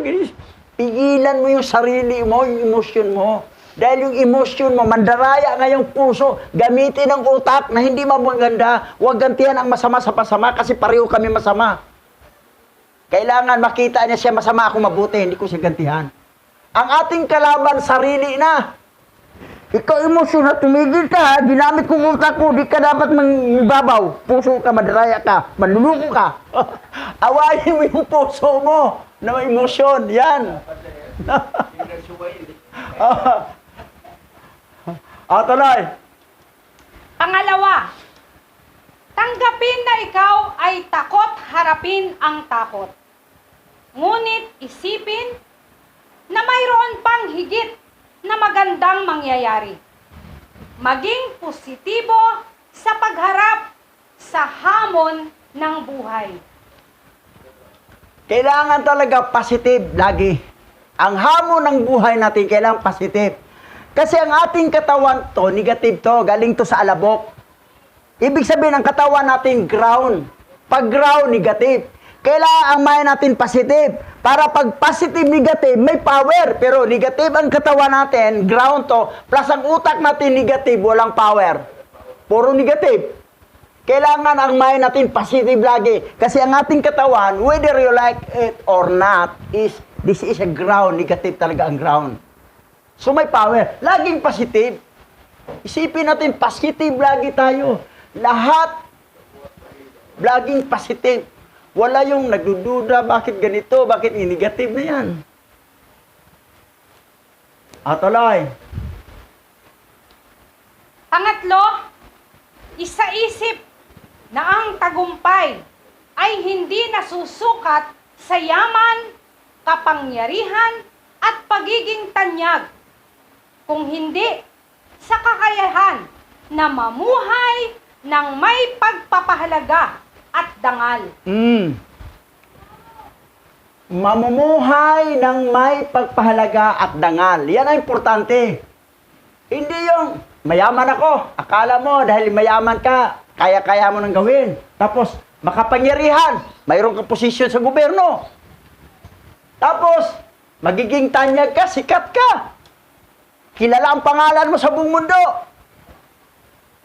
B: Pigilan mo yung sarili mo, yung emosyon mo. Dahil yung emosyon mo, mandaraya ngayong puso, gamitin ang utak na hindi maganda. Huwag gantihan ang masama sa pasama kasi pareho kami masama. Kailangan makita niya siya masama, ako mabuti, hindi ko siya gantihan. Ang ating kalaban, sarili na. Ikaw emosyon na tumigil ka, ginamit kong utak ko, di ka dapat mangibabaw. Puso ka, madaraya ka, manluluko ka. Awayin mo yung puso mo na may emosyon. Yan. Tuloy.
C: Pangalawa, Tanggapin na ikaw ay takot harapin ang takot. Ngunit isipin na mayroon pang higit na magandang mangyayari. Maging positibo sa pagharap sa hamon ng buhay.
B: Kailangan talaga positive lagi. Ang hamon ng buhay natin kailangan positive. Kasi ang ating katawan to, negative to, galing to sa alabok. Ibig sabihin, ang katawan natin ground. Pag ground, negative. Kailangan ang mind natin positive. Para pag positive, negative, may power. Pero negative ang katawan natin, ground to, plus ang utak natin negative, walang power. Puro negative. Kailangan ang mind natin positive lagi. Kasi ang ating katawan, whether you like it or not, this is a ground. Negative talaga ang ground. So may power. Laging positive. Isipin natin, positive lagi tayo. Lahat, laging positive. Wala yung nagdududa, bakit ganito, bakit negative na yan. Tuloy.
C: Pangatlo, isaisip na ang tagumpay ay hindi nasusukat sa yaman, kapangyarihan, at pagiging tanyag, kung hindi sa kakayahan na mamuhay ng may pagpapahalaga at dangal.
B: Mamumuhay ng may pagpahalaga at dangal. Yan ang importante. Hindi yung mayaman ako. Akala mo dahil mayaman ka, kaya-kaya mo nang gawin. Tapos, makapangyarihan. Mayroon kang posisyon sa gobyerno. Tapos, magiging tanyag ka, sikat ka. Kilala ang pangalan mo sa buong mundo.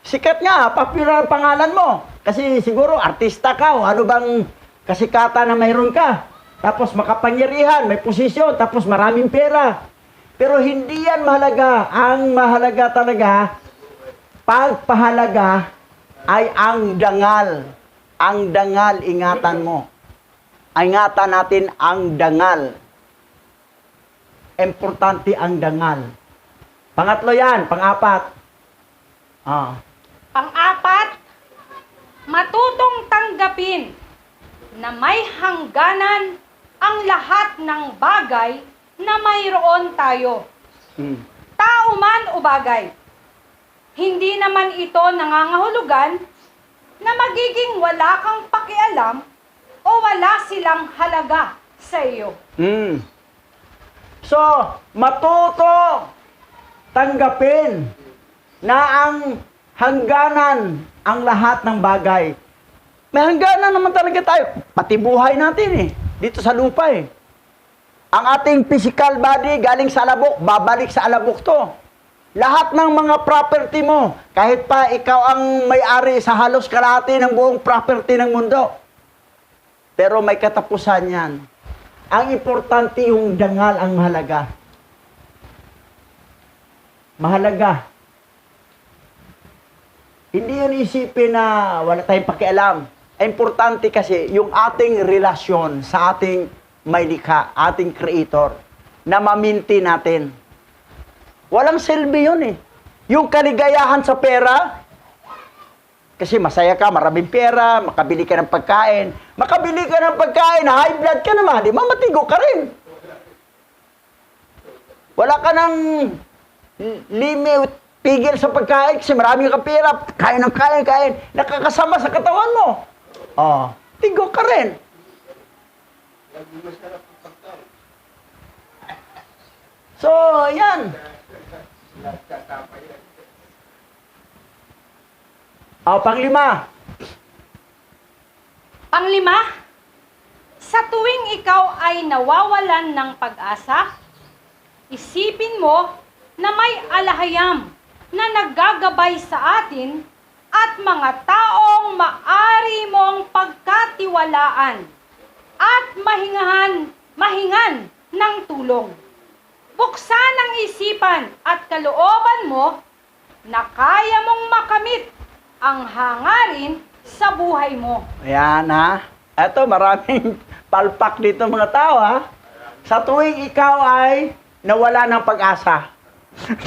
B: Sikat nga, popular ang pangalan mo. Kasi siguro, artista ka o ano bang kasikatan na mayroon ka. Tapos makapangyarihan, may posisyon, tapos maraming pera. Pero hindi yan mahalaga. Ang mahalaga talaga, pagpahalaga ay ang dangal. Ang dangal, ingatan mo. Ingatan natin ang dangal. Importante ang dangal. Pangatlo yan, pang-apat.
C: Pang-apat, matutong tanggapin na may hangganan ang lahat ng bagay na mayroon tayo. Tao man o bagay. Hindi naman ito nangangahulugan na magiging wala kang pakialam o wala silang halaga sa iyo.
B: So, matuto tanggapin na ang hangganan ang lahat ng bagay. May hangganan naman talaga tayo. Pati buhay natin dito sa lupa Ang ating physical body galing sa alabok, babalik sa alabok to. Lahat ng mga property mo, kahit pa ikaw ang may-ari sa halos kalahati ng buong property ng mundo. Pero may katapusan yan. Ang importante yung dangal ang mahalaga. Mahalaga. Hindi yun isipin na wala tayong pakialam. Importante kasi yung ating relasyon sa ating may likha, ating creator, na maminti natin. Walang silbi yun Yung kaligayahan sa pera, kasi masaya ka, maraming pera, makabili ka ng pagkain. Makabili ka ng pagkain, high blood ka naman, di mamatigo ka rin. Wala ka ng limit, pigil sa pagkain kasi marami kang pera, kain ng kain, nakakasama sa katawan mo. Tigo ka rin. So, yan. Panglima.
C: Panglima, sa tuwing ikaw ay nawawalan ng pag-asa, isipin mo na may alahayam na naggagabay sa atin at mga taong maari mong pagkatiwalaan at mahingan ng tulong. Buksan ang isipan at kalooban mo na kaya mong makamit ang hangarin sa buhay mo.
B: Ayan Eto, maraming palpak dito mga tao Sa tuwing ikaw ay nawala ng pag-asa.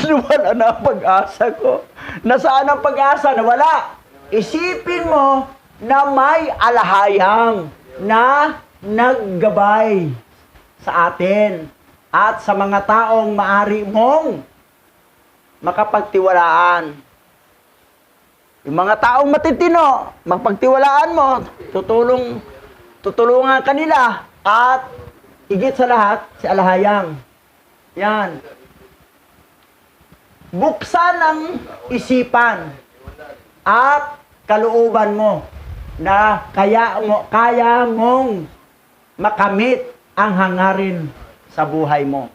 B: Nawala na ang pag-asa ko. Nasaan ang pag-asa? Nawala. Isipin mo na may alahayang na naggabay sa atin at sa mga taong maari mong makapagtiwalaan. Yung mga taong matitino, mapagtiwalaan mo, tutulungan kanila at higit sa lahat, si alahayang. Yan. Buksan ang isipan at kalooban mo na kaya mong makamit ang hangarin sa buhay mo.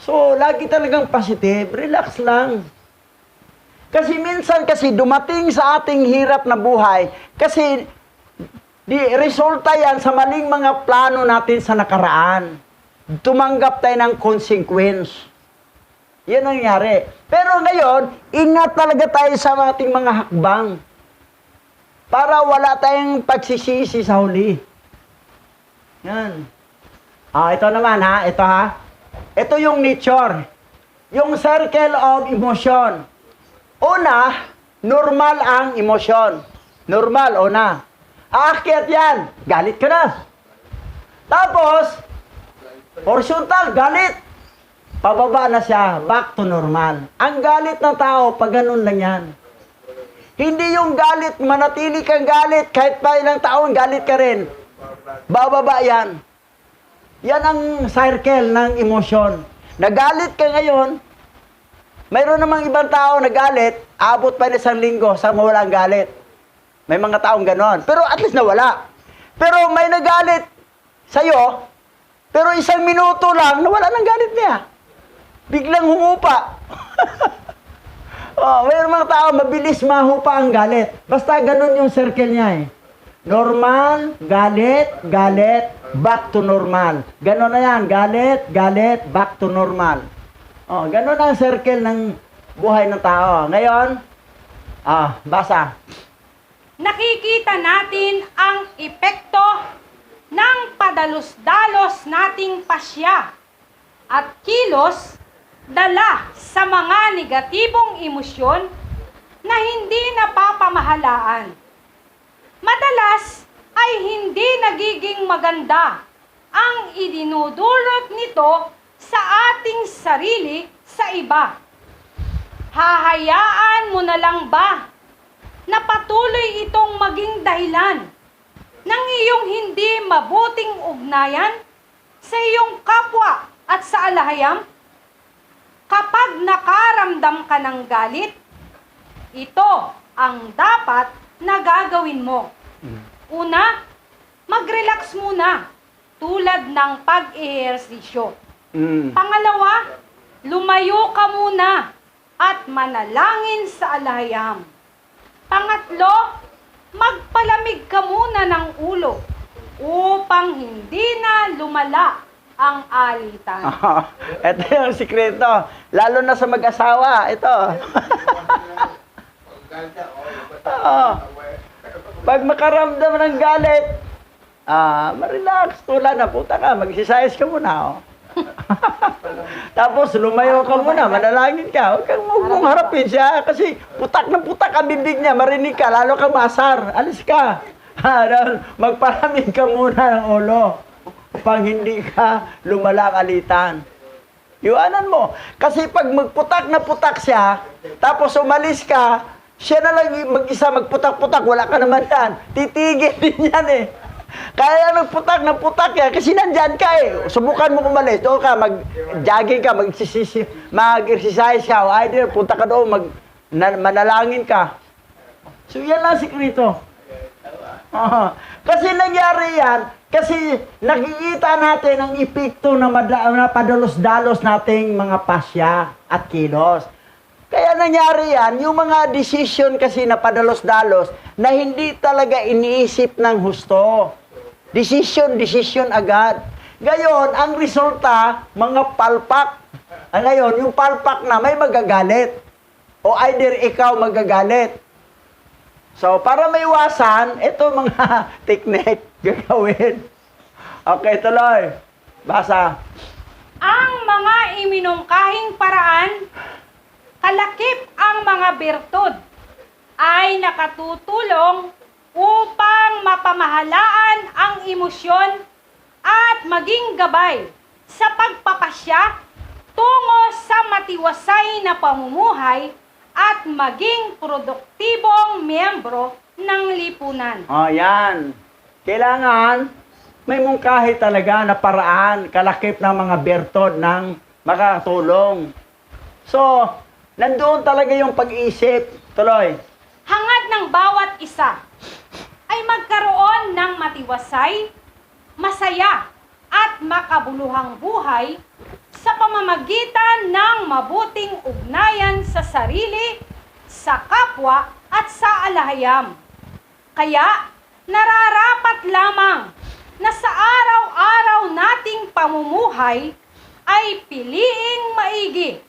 B: So, lagi talagang positive, relax lang. Kasi minsan dumating sa ating hirap na buhay, kasi resulta yan sa maling mga plano natin sa nakaraan. Tumanggap tayo ng consequence. Yan ang nangyari. Pero ngayon, ingat talaga tayo sa ating mga hakbang para wala tayong pagsisisi sa huli. Yan. Ito naman ha. Ito ha. Ito yung nature. Yung circle of emotion. Una, normal ang emosyon. Normal, una. Aakyat yan. Galit ka na. Tapos, horizontal, galit. Pababa na siya, back to normal. Ang galit ng tao, pag ganun lang yan. Hindi yung galit, manatili kang galit, kahit pa ilang taon, galit ka rin. Bababa yan. Yan ang circle ng emosyon. Nagalit ka ngayon, mayroon namang ibang tao nagalit, abot pa na 1 linggo sa mawalang galit. May mga taong ganon. Pero at least nawala. Pero may nagalit sa'yo, pero 1 minuto lang, nawala ng galit niya. Biglang humupa. Mayroon mga tao, mabilis mahupa ang galit. Basta ganun yung circle niya eh. Normal, galit, galit, back to normal. Ganun na yan, galit, galit, back to normal. Ganun ang circle ng buhay ng tao. Ngayon, basa.
C: Nakikita natin ang epekto ng padalos-dalos nating pasya at kilos dala sa mga negatibong emosyon na hindi napapamahalaan. Madalas ay hindi nagiging maganda ang idinudulot nito sa ating sarili sa iba. Hahayaan mo na lang ba na patuloy itong maging dahilan ng iyong hindi mabuting ugnayan sa iyong kapwa at sa alahayam? Kapag nakaramdam ka ng galit, ito ang dapat na gagawin mo. Una, mag-relax muna tulad ng pag-ehersisyo. Pangalawa, lumayo ka muna at manalangin sa alahayam. Pangatlo, magpalamig ka muna ng ulo upang hindi na lumala ang alitan.
B: Ito yung sikreto. Lalo na sa mag-asawa. Ito. Pag makaramdam ng galit, ma-relax. Tula na, puta ka. Mag-exercise ka muna. Tapos lumayo ka muna, manalangin ka. Huwag mong harapin siya. Kasi putak na putak ang bibig niya. Marinig ka, lalo kang masar. Alis ka. Magpalamig ka muna ng ulo upang hindi ka lumala ang alitan. Iwanan mo. Kasi pag magputak na putak siya, tapos umalis ka, siya na lang mag-isa magputak-putak, wala ka naman yan. Titigil din yan eh. Kaya nagputak na putak yan, kasi nandyan ka eh. Subukan mo umalis. Doon ka, mag-jogging ka, mag-exercise ka, o either punta ka doon, manalangin ka. So yan lang sikrito. Kasi nangyari yan, kasi nakikita natin ang epekto na padalos-dalos nating mga pasya at kilos. Kaya nangyari yan, yung mga decision kasi na padalos-dalos na hindi talaga iniisip ng husto. Decision agad. Ngayon, ang resulta, mga palpak. Ngayon, yung palpak na may magagalit. O either ikaw magagalit. So, para maiwasan, ito mga technique gagawin. Okay, tuloy. Basa.
C: Ang mga iminungkahing paraan, kalakip ang mga bertud, ay nakatutulong upang mapamahalaan ang emosyon at maging gabay sa pagpapasya tungo sa matiwasay na pamumuhay at maging produktibong miyembro ng lipunan.
B: O, yan. Kailangan may mungkahi talaga na paraan, kalakip ng mga bertod ng makakatulong. So, nandoon talaga yung pag-isip. Tuloy.
C: Hangad ng bawat isa ay magkaroon ng matiwasay, masaya at makabuluhang buhay sa pamamagitan ng mabuting ugnayan sa sarili, sa kapwa at sa alahayam. Kaya nararapat lamang na sa araw-araw nating pamumuhay ay piliing maigi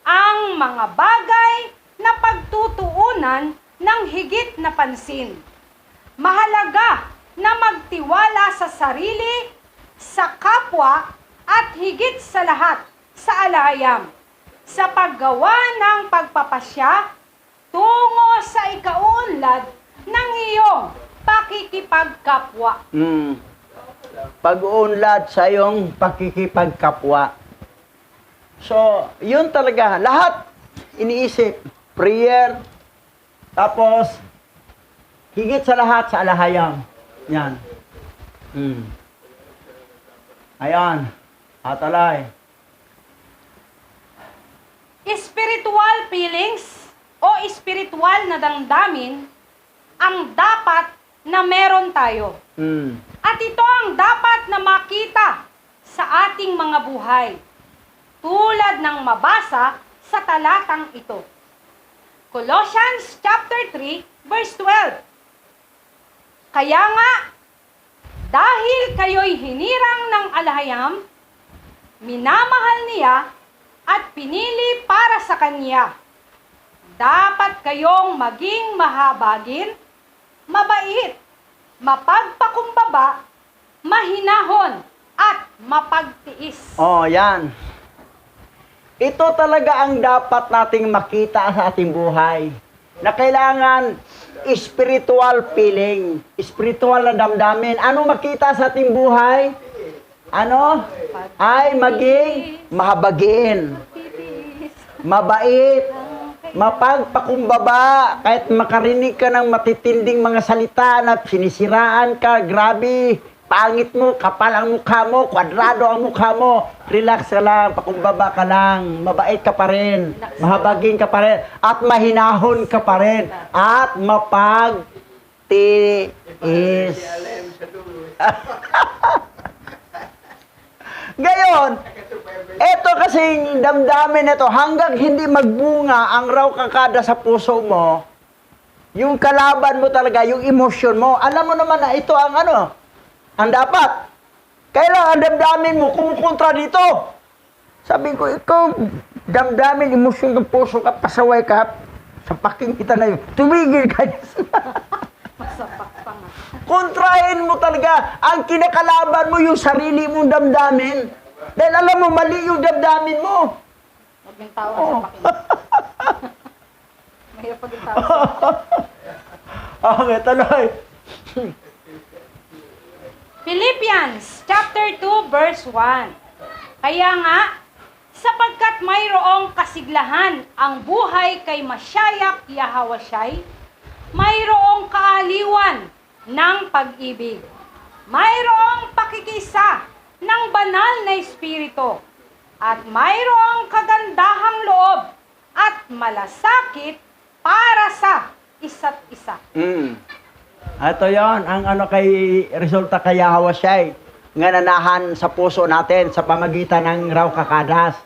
C: ang mga bagay na pagtutuunan ng higit na pansin. Mahalaga na magtiwala sa sarili, sa kapwa, at higit sa lahat sa alahayam sa paggawa ng pagpapasya tungo sa ikaunlad ng iyong pakikipagkapwa.
B: Pag-uunlad sa iyong pakikipagkapwa. So, yun talaga. Lahat iniisip. Prayer. Tapos, higit sa lahat sa alahayam. Yan. Ayan. Atalay.
C: Spiritual feelings o spiritual na damdamin ang dapat na meron tayo. At ito ang dapat na makita sa ating mga buhay. Tulad ng mabasa sa talatang ito. Colossians chapter 3 verse 12. Kaya nga, dahil kayo'y hinirang ng alahayam, minamahal niya at pinili para sa Kanya. Dapat kayong maging mahabagin, mabait, mapagpakumbaba, mahinahon, at mapagtiis.
B: Oh, yan. Ito talaga ang dapat nating makita sa ating buhay. Na kailangan spiritual feeling, spiritual na damdamin. Ano makita sa ating buhay? Ano? Ay maging mahabagin, mabait, mapagpakumbaba, kahit makarinig ka ng matitinding mga salita na sinisiraan ka, grabe, pangit mo, kapal ang mukha mo, kwadrado ang mukha mo, relax ka lang, pakumbaba ka lang, mabait ka pa rin, mahabagin ka pa rin, at mahinahon ka pa rin, at mapagtiis. Gayon, eto kasing damdamin ito, hanggang hindi magbunga ang raw kakada sa puso mo, yung kalaban mo talaga, yung emosyon mo, alam mo naman na ito ang ano, ang dapat. Kailangan damdamin mo, kumukontra dito. Sabi ko, ikaw, damdamin, emosyon ng puso ka, pasaway ka, sapakin kita na yun, tumigil ka.
C: Masapak pa nga.
B: Kontrahin mo talaga. Ang kinakalaban mo yung sarili mong damdamin. Dahil alam mo, mali yung damdamin mo.
C: Huwag yung tawa sa pakinig. Mahirap pag yung tawa sa pakinig.
B: Okay, tuloy.
C: Philippians chapter 2 verse 1. Kaya nga, sapagkat mayroong kasiglahan ang buhay kay Masyayak Yahawasyay, mayroong kaaliwan ng pag-ibig. Mayroong pakikisa ng banal na espiritu. At mayroong kagandahang loob at malasakit para sa isa't isa.
B: Ito yon ang ano kay resulta kay Yahawasyay nga nanahan sa puso natin sa pamagitan ng raw kakadas.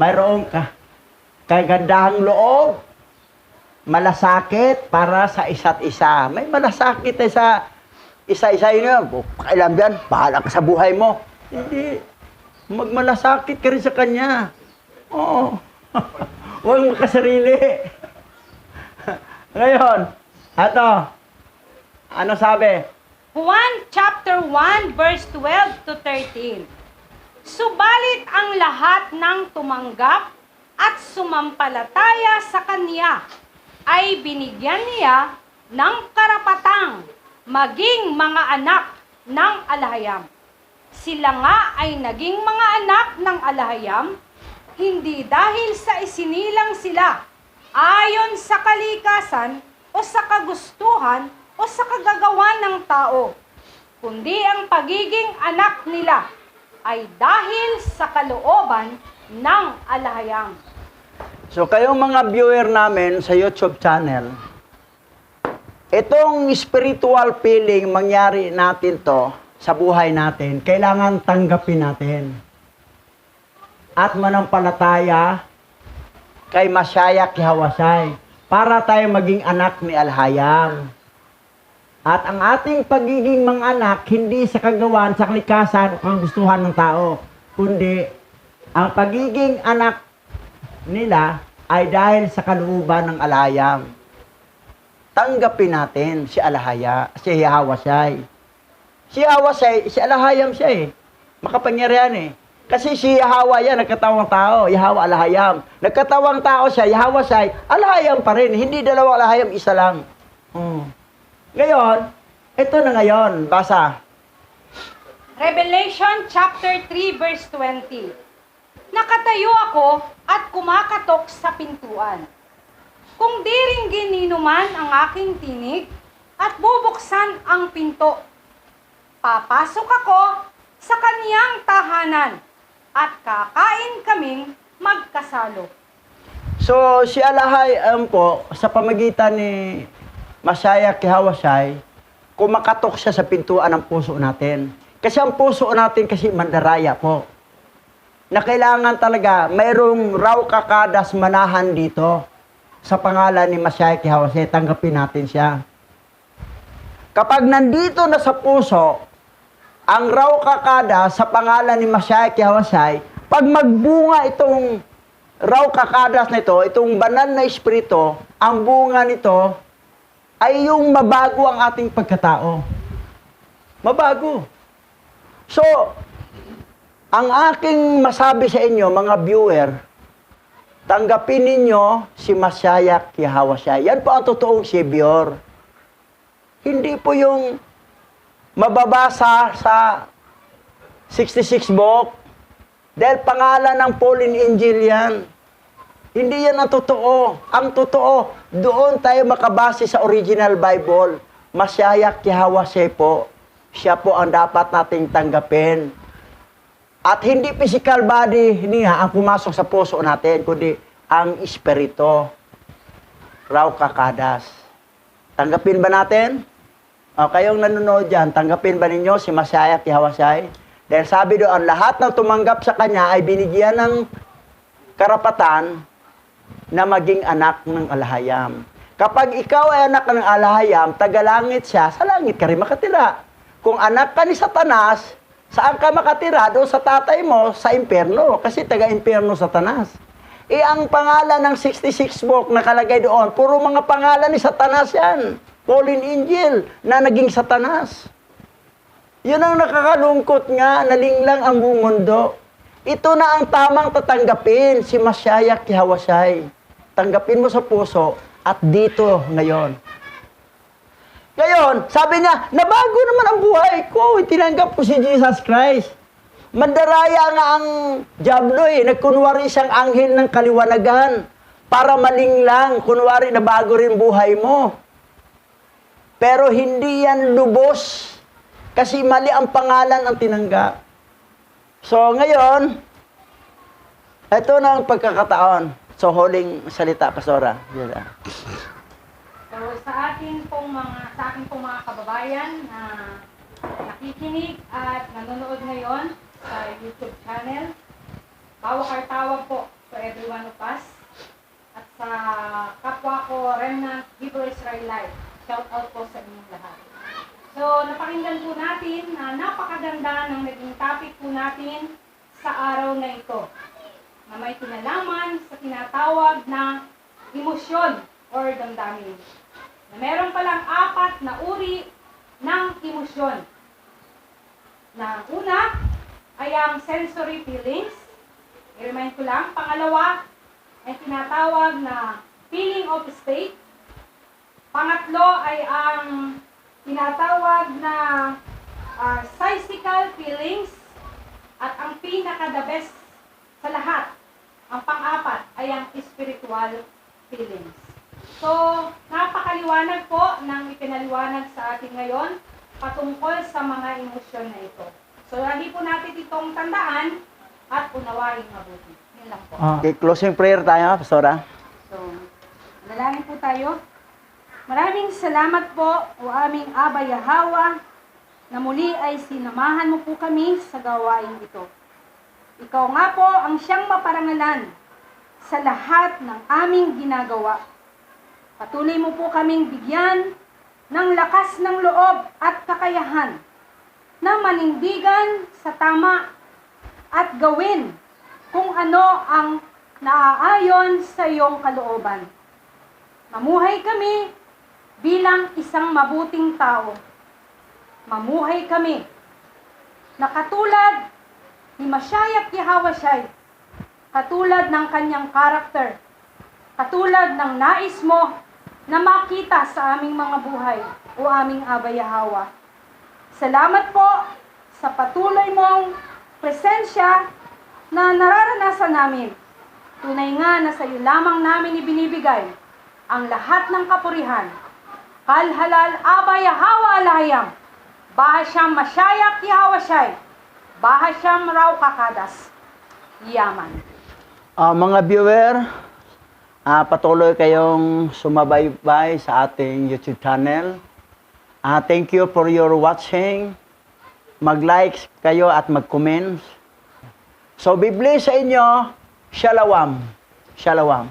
B: Mayroong kagandahang loob, malasakit para sa isa't isa. May malasakit sa isa-isa yun. Kailan yan? Bahala ka sa buhay mo. Hindi. Magmalasakit ka rin sa kanya. Oo. Huwag mo kasarili. Ngayon, ito. Ano sabi?
C: Juan chapter 1 verse 12 to 13. Subalit ang lahat ng tumanggap at sumampalataya sa Kanya ay binigyan niya ng karapatang maging mga anak ng alahayam. Sila nga ay naging mga anak ng alahayam, hindi dahil sa isinilang sila ayon sa kalikasan o sa kagustuhan o sa kagagawan ng tao, kundi ang pagiging anak nila ay dahil sa kalooban ng alahayam.
B: So kayong mga viewer namin sa YouTube channel, itong spiritual feeling mangyari natin to sa buhay natin, kailangan tanggapin natin. At manampalataya kay Mashiach Yahweh para tayo maging anak ni Alhayam. At ang ating pagiging mga anak, hindi sa kagawan, sa kalikasan o kagustuhan ng tao, kundi ang pagiging anak nila ay dahil sa kalooban ng Alhayam. Tanggapin natin si Alhaya, si Yahweh. Si Yahweh, si Alhayam siya eh. Makapangyarihan eh. Kasi si Yahweh yan, nagkatawang tao, Yahweh Alhayam. Nagkatawang tao siya, Yahweh, Alhayam pa rin. Hindi dalawang Alhayam, isa lang. Ngayon, ito na ngayon, basa.
C: Revelation chapter 3 verse 20. Nakatayo ako at kumakatok sa pintuan. Kung di rin gininuman ang aking tinig at bubuksan ang pinto, papasok ako sa kaniyang tahanan at kakain kaming magkasalo.
B: So, si Alhayam po, sa pamagitan ni Mashiach Yahweh, kumakatok siya sa pintuan ng puso natin. Kasi ang puso natin kasi mandaraya po. Na kailangan talaga, mayroong raw kakadas manahan dito sa pangalan ni Mashiach Yahweh, tanggapin natin siya. Kapag nandito na sa puso, ang raw kakada sa pangalan ni Mashiach Yahweh, pag magbunga itong raw kakadas na ito, itong banal na espiritu, ang bunga nito ay yung mabago ang ating pagkatao. Mabago. So, ang aking masabi sa inyo, mga viewer, tanggapin ninyo si Mashiach Yahweh. Yan po ang totoong Savior. Hindi po yung mababasa sa 66 book. Dahil pangalan ng Pauline Angel yan. Hindi yan ang totoo. Ang totoo, doon tayo makabase sa original Bible. Mashiach Yahweh po. Siya po ang dapat nating tanggapin. At hindi physical body niya ang pumasok sa puso natin, kundi ang espiritu. Raw kakadas. Tanggapin ba natin? O, kayong nanonood dyan, tanggapin ba ninyo si Mashiach Yahweh? Dahil sabi doon, lahat ng tumanggap sa kanya ay binigyan ng karapatan na maging anak ng Alhayam. Kapag ikaw ay anak ng Alhayam, tagalangit siya, sa langit ka rin makatira. Kung anak ka ni Satanas, saan ka makatira? Doon sa tatay mo, sa impyerno. Kasi taga-impyerno Satanas. Ang pangalan ng 66 book nakalagay doon, puro mga pangalan ni Satanas yan. Pauline Angel na naging Satanas. Yun ang nakakalungkot nga, nalinglang ang buong mundo. Ito na ang tamang tatanggapin, si Mashiach Yahweh. Tanggapin mo sa puso at dito ngayon. Ngayon, sabi niya, nabago naman ang buhay ko. Tinanggap ko si Jesus Christ. Mandaraya nga ang Diablo eh. Nagkunwari siyang anghel ng kaliwanagan para malinglang. Kunwari, nabago rin buhay mo. Pero hindi yan lubos. Kasi mali ang pangalan ang tinanggap. So, ngayon, ito na ang pagkakataon. So, huling salita, Pastora.
C: So, sa aking pong mga kababayan na nakikinig at nanonood ngayon sa YouTube channel, tawag po to every one of us. At sa kapwa ko, Remnant Hebrew Israelite, shout out po sa inyong lahat. So, napakinggan po natin na napakaganda ng naging topic po natin sa araw na ito, na may kinalaman sa tinatawag na emosyon or damdamin. Na meron palang 4 na uri ng emosyon. Na una ay ang sensory feelings. I-remind ko lang. Pangalawa ay tinatawag na feeling of state. Pangatlo ay ang tinatawag na psychical feelings, at ang pinaka-the best sa lahat, ang pang-apat ay ang spiritual feelings. So, napakaliwanag po ng ipinaliwanag sa atin ngayon patungkol sa mga emosyon na ito. So, lagi po natin itong tandaan at unawain mabuti. Yun lang po.
B: Okay, closing prayer tayo, Pastora.
C: So, manalangin po tayo. Maraming salamat po, o aming Aba Yahawa, na muli ay sinamahan mo po kami sa gawain ito. Ikaw nga po ang siyang maparangalan sa lahat ng aming ginagawa. Patuloy mo po kaming bigyan ng lakas ng loob at kakayahan na manindigan sa tama at gawin kung ano ang naaayon sa iyong kalooban. Mamuhay kami bilang isang mabuting tao. Mamuhay kami na katulad ni Mashiach Yahawashai, katulad ng kanyang karakter, katulad ng nais mo na makita sa aming mga buhay, o aming Aba Yahawa. Salamat po sa patuloy mong presensya na nararanasan namin. Tunay nga na sa iyo lamang namin ibinibigay ang lahat ng kapurihan. Kalhalal Aba Yahawa Alahayam, Bahasyam Mashiach Yahawashai, Bahasyam Raw Kakadas, Yaman.
B: Mga viewer, patuloy kayong sumabaybay sa ating YouTube channel. Thank you for your watching. Mag-like kayo at mag-comment. So, be blessed sa inyo. Shalom. Shalom.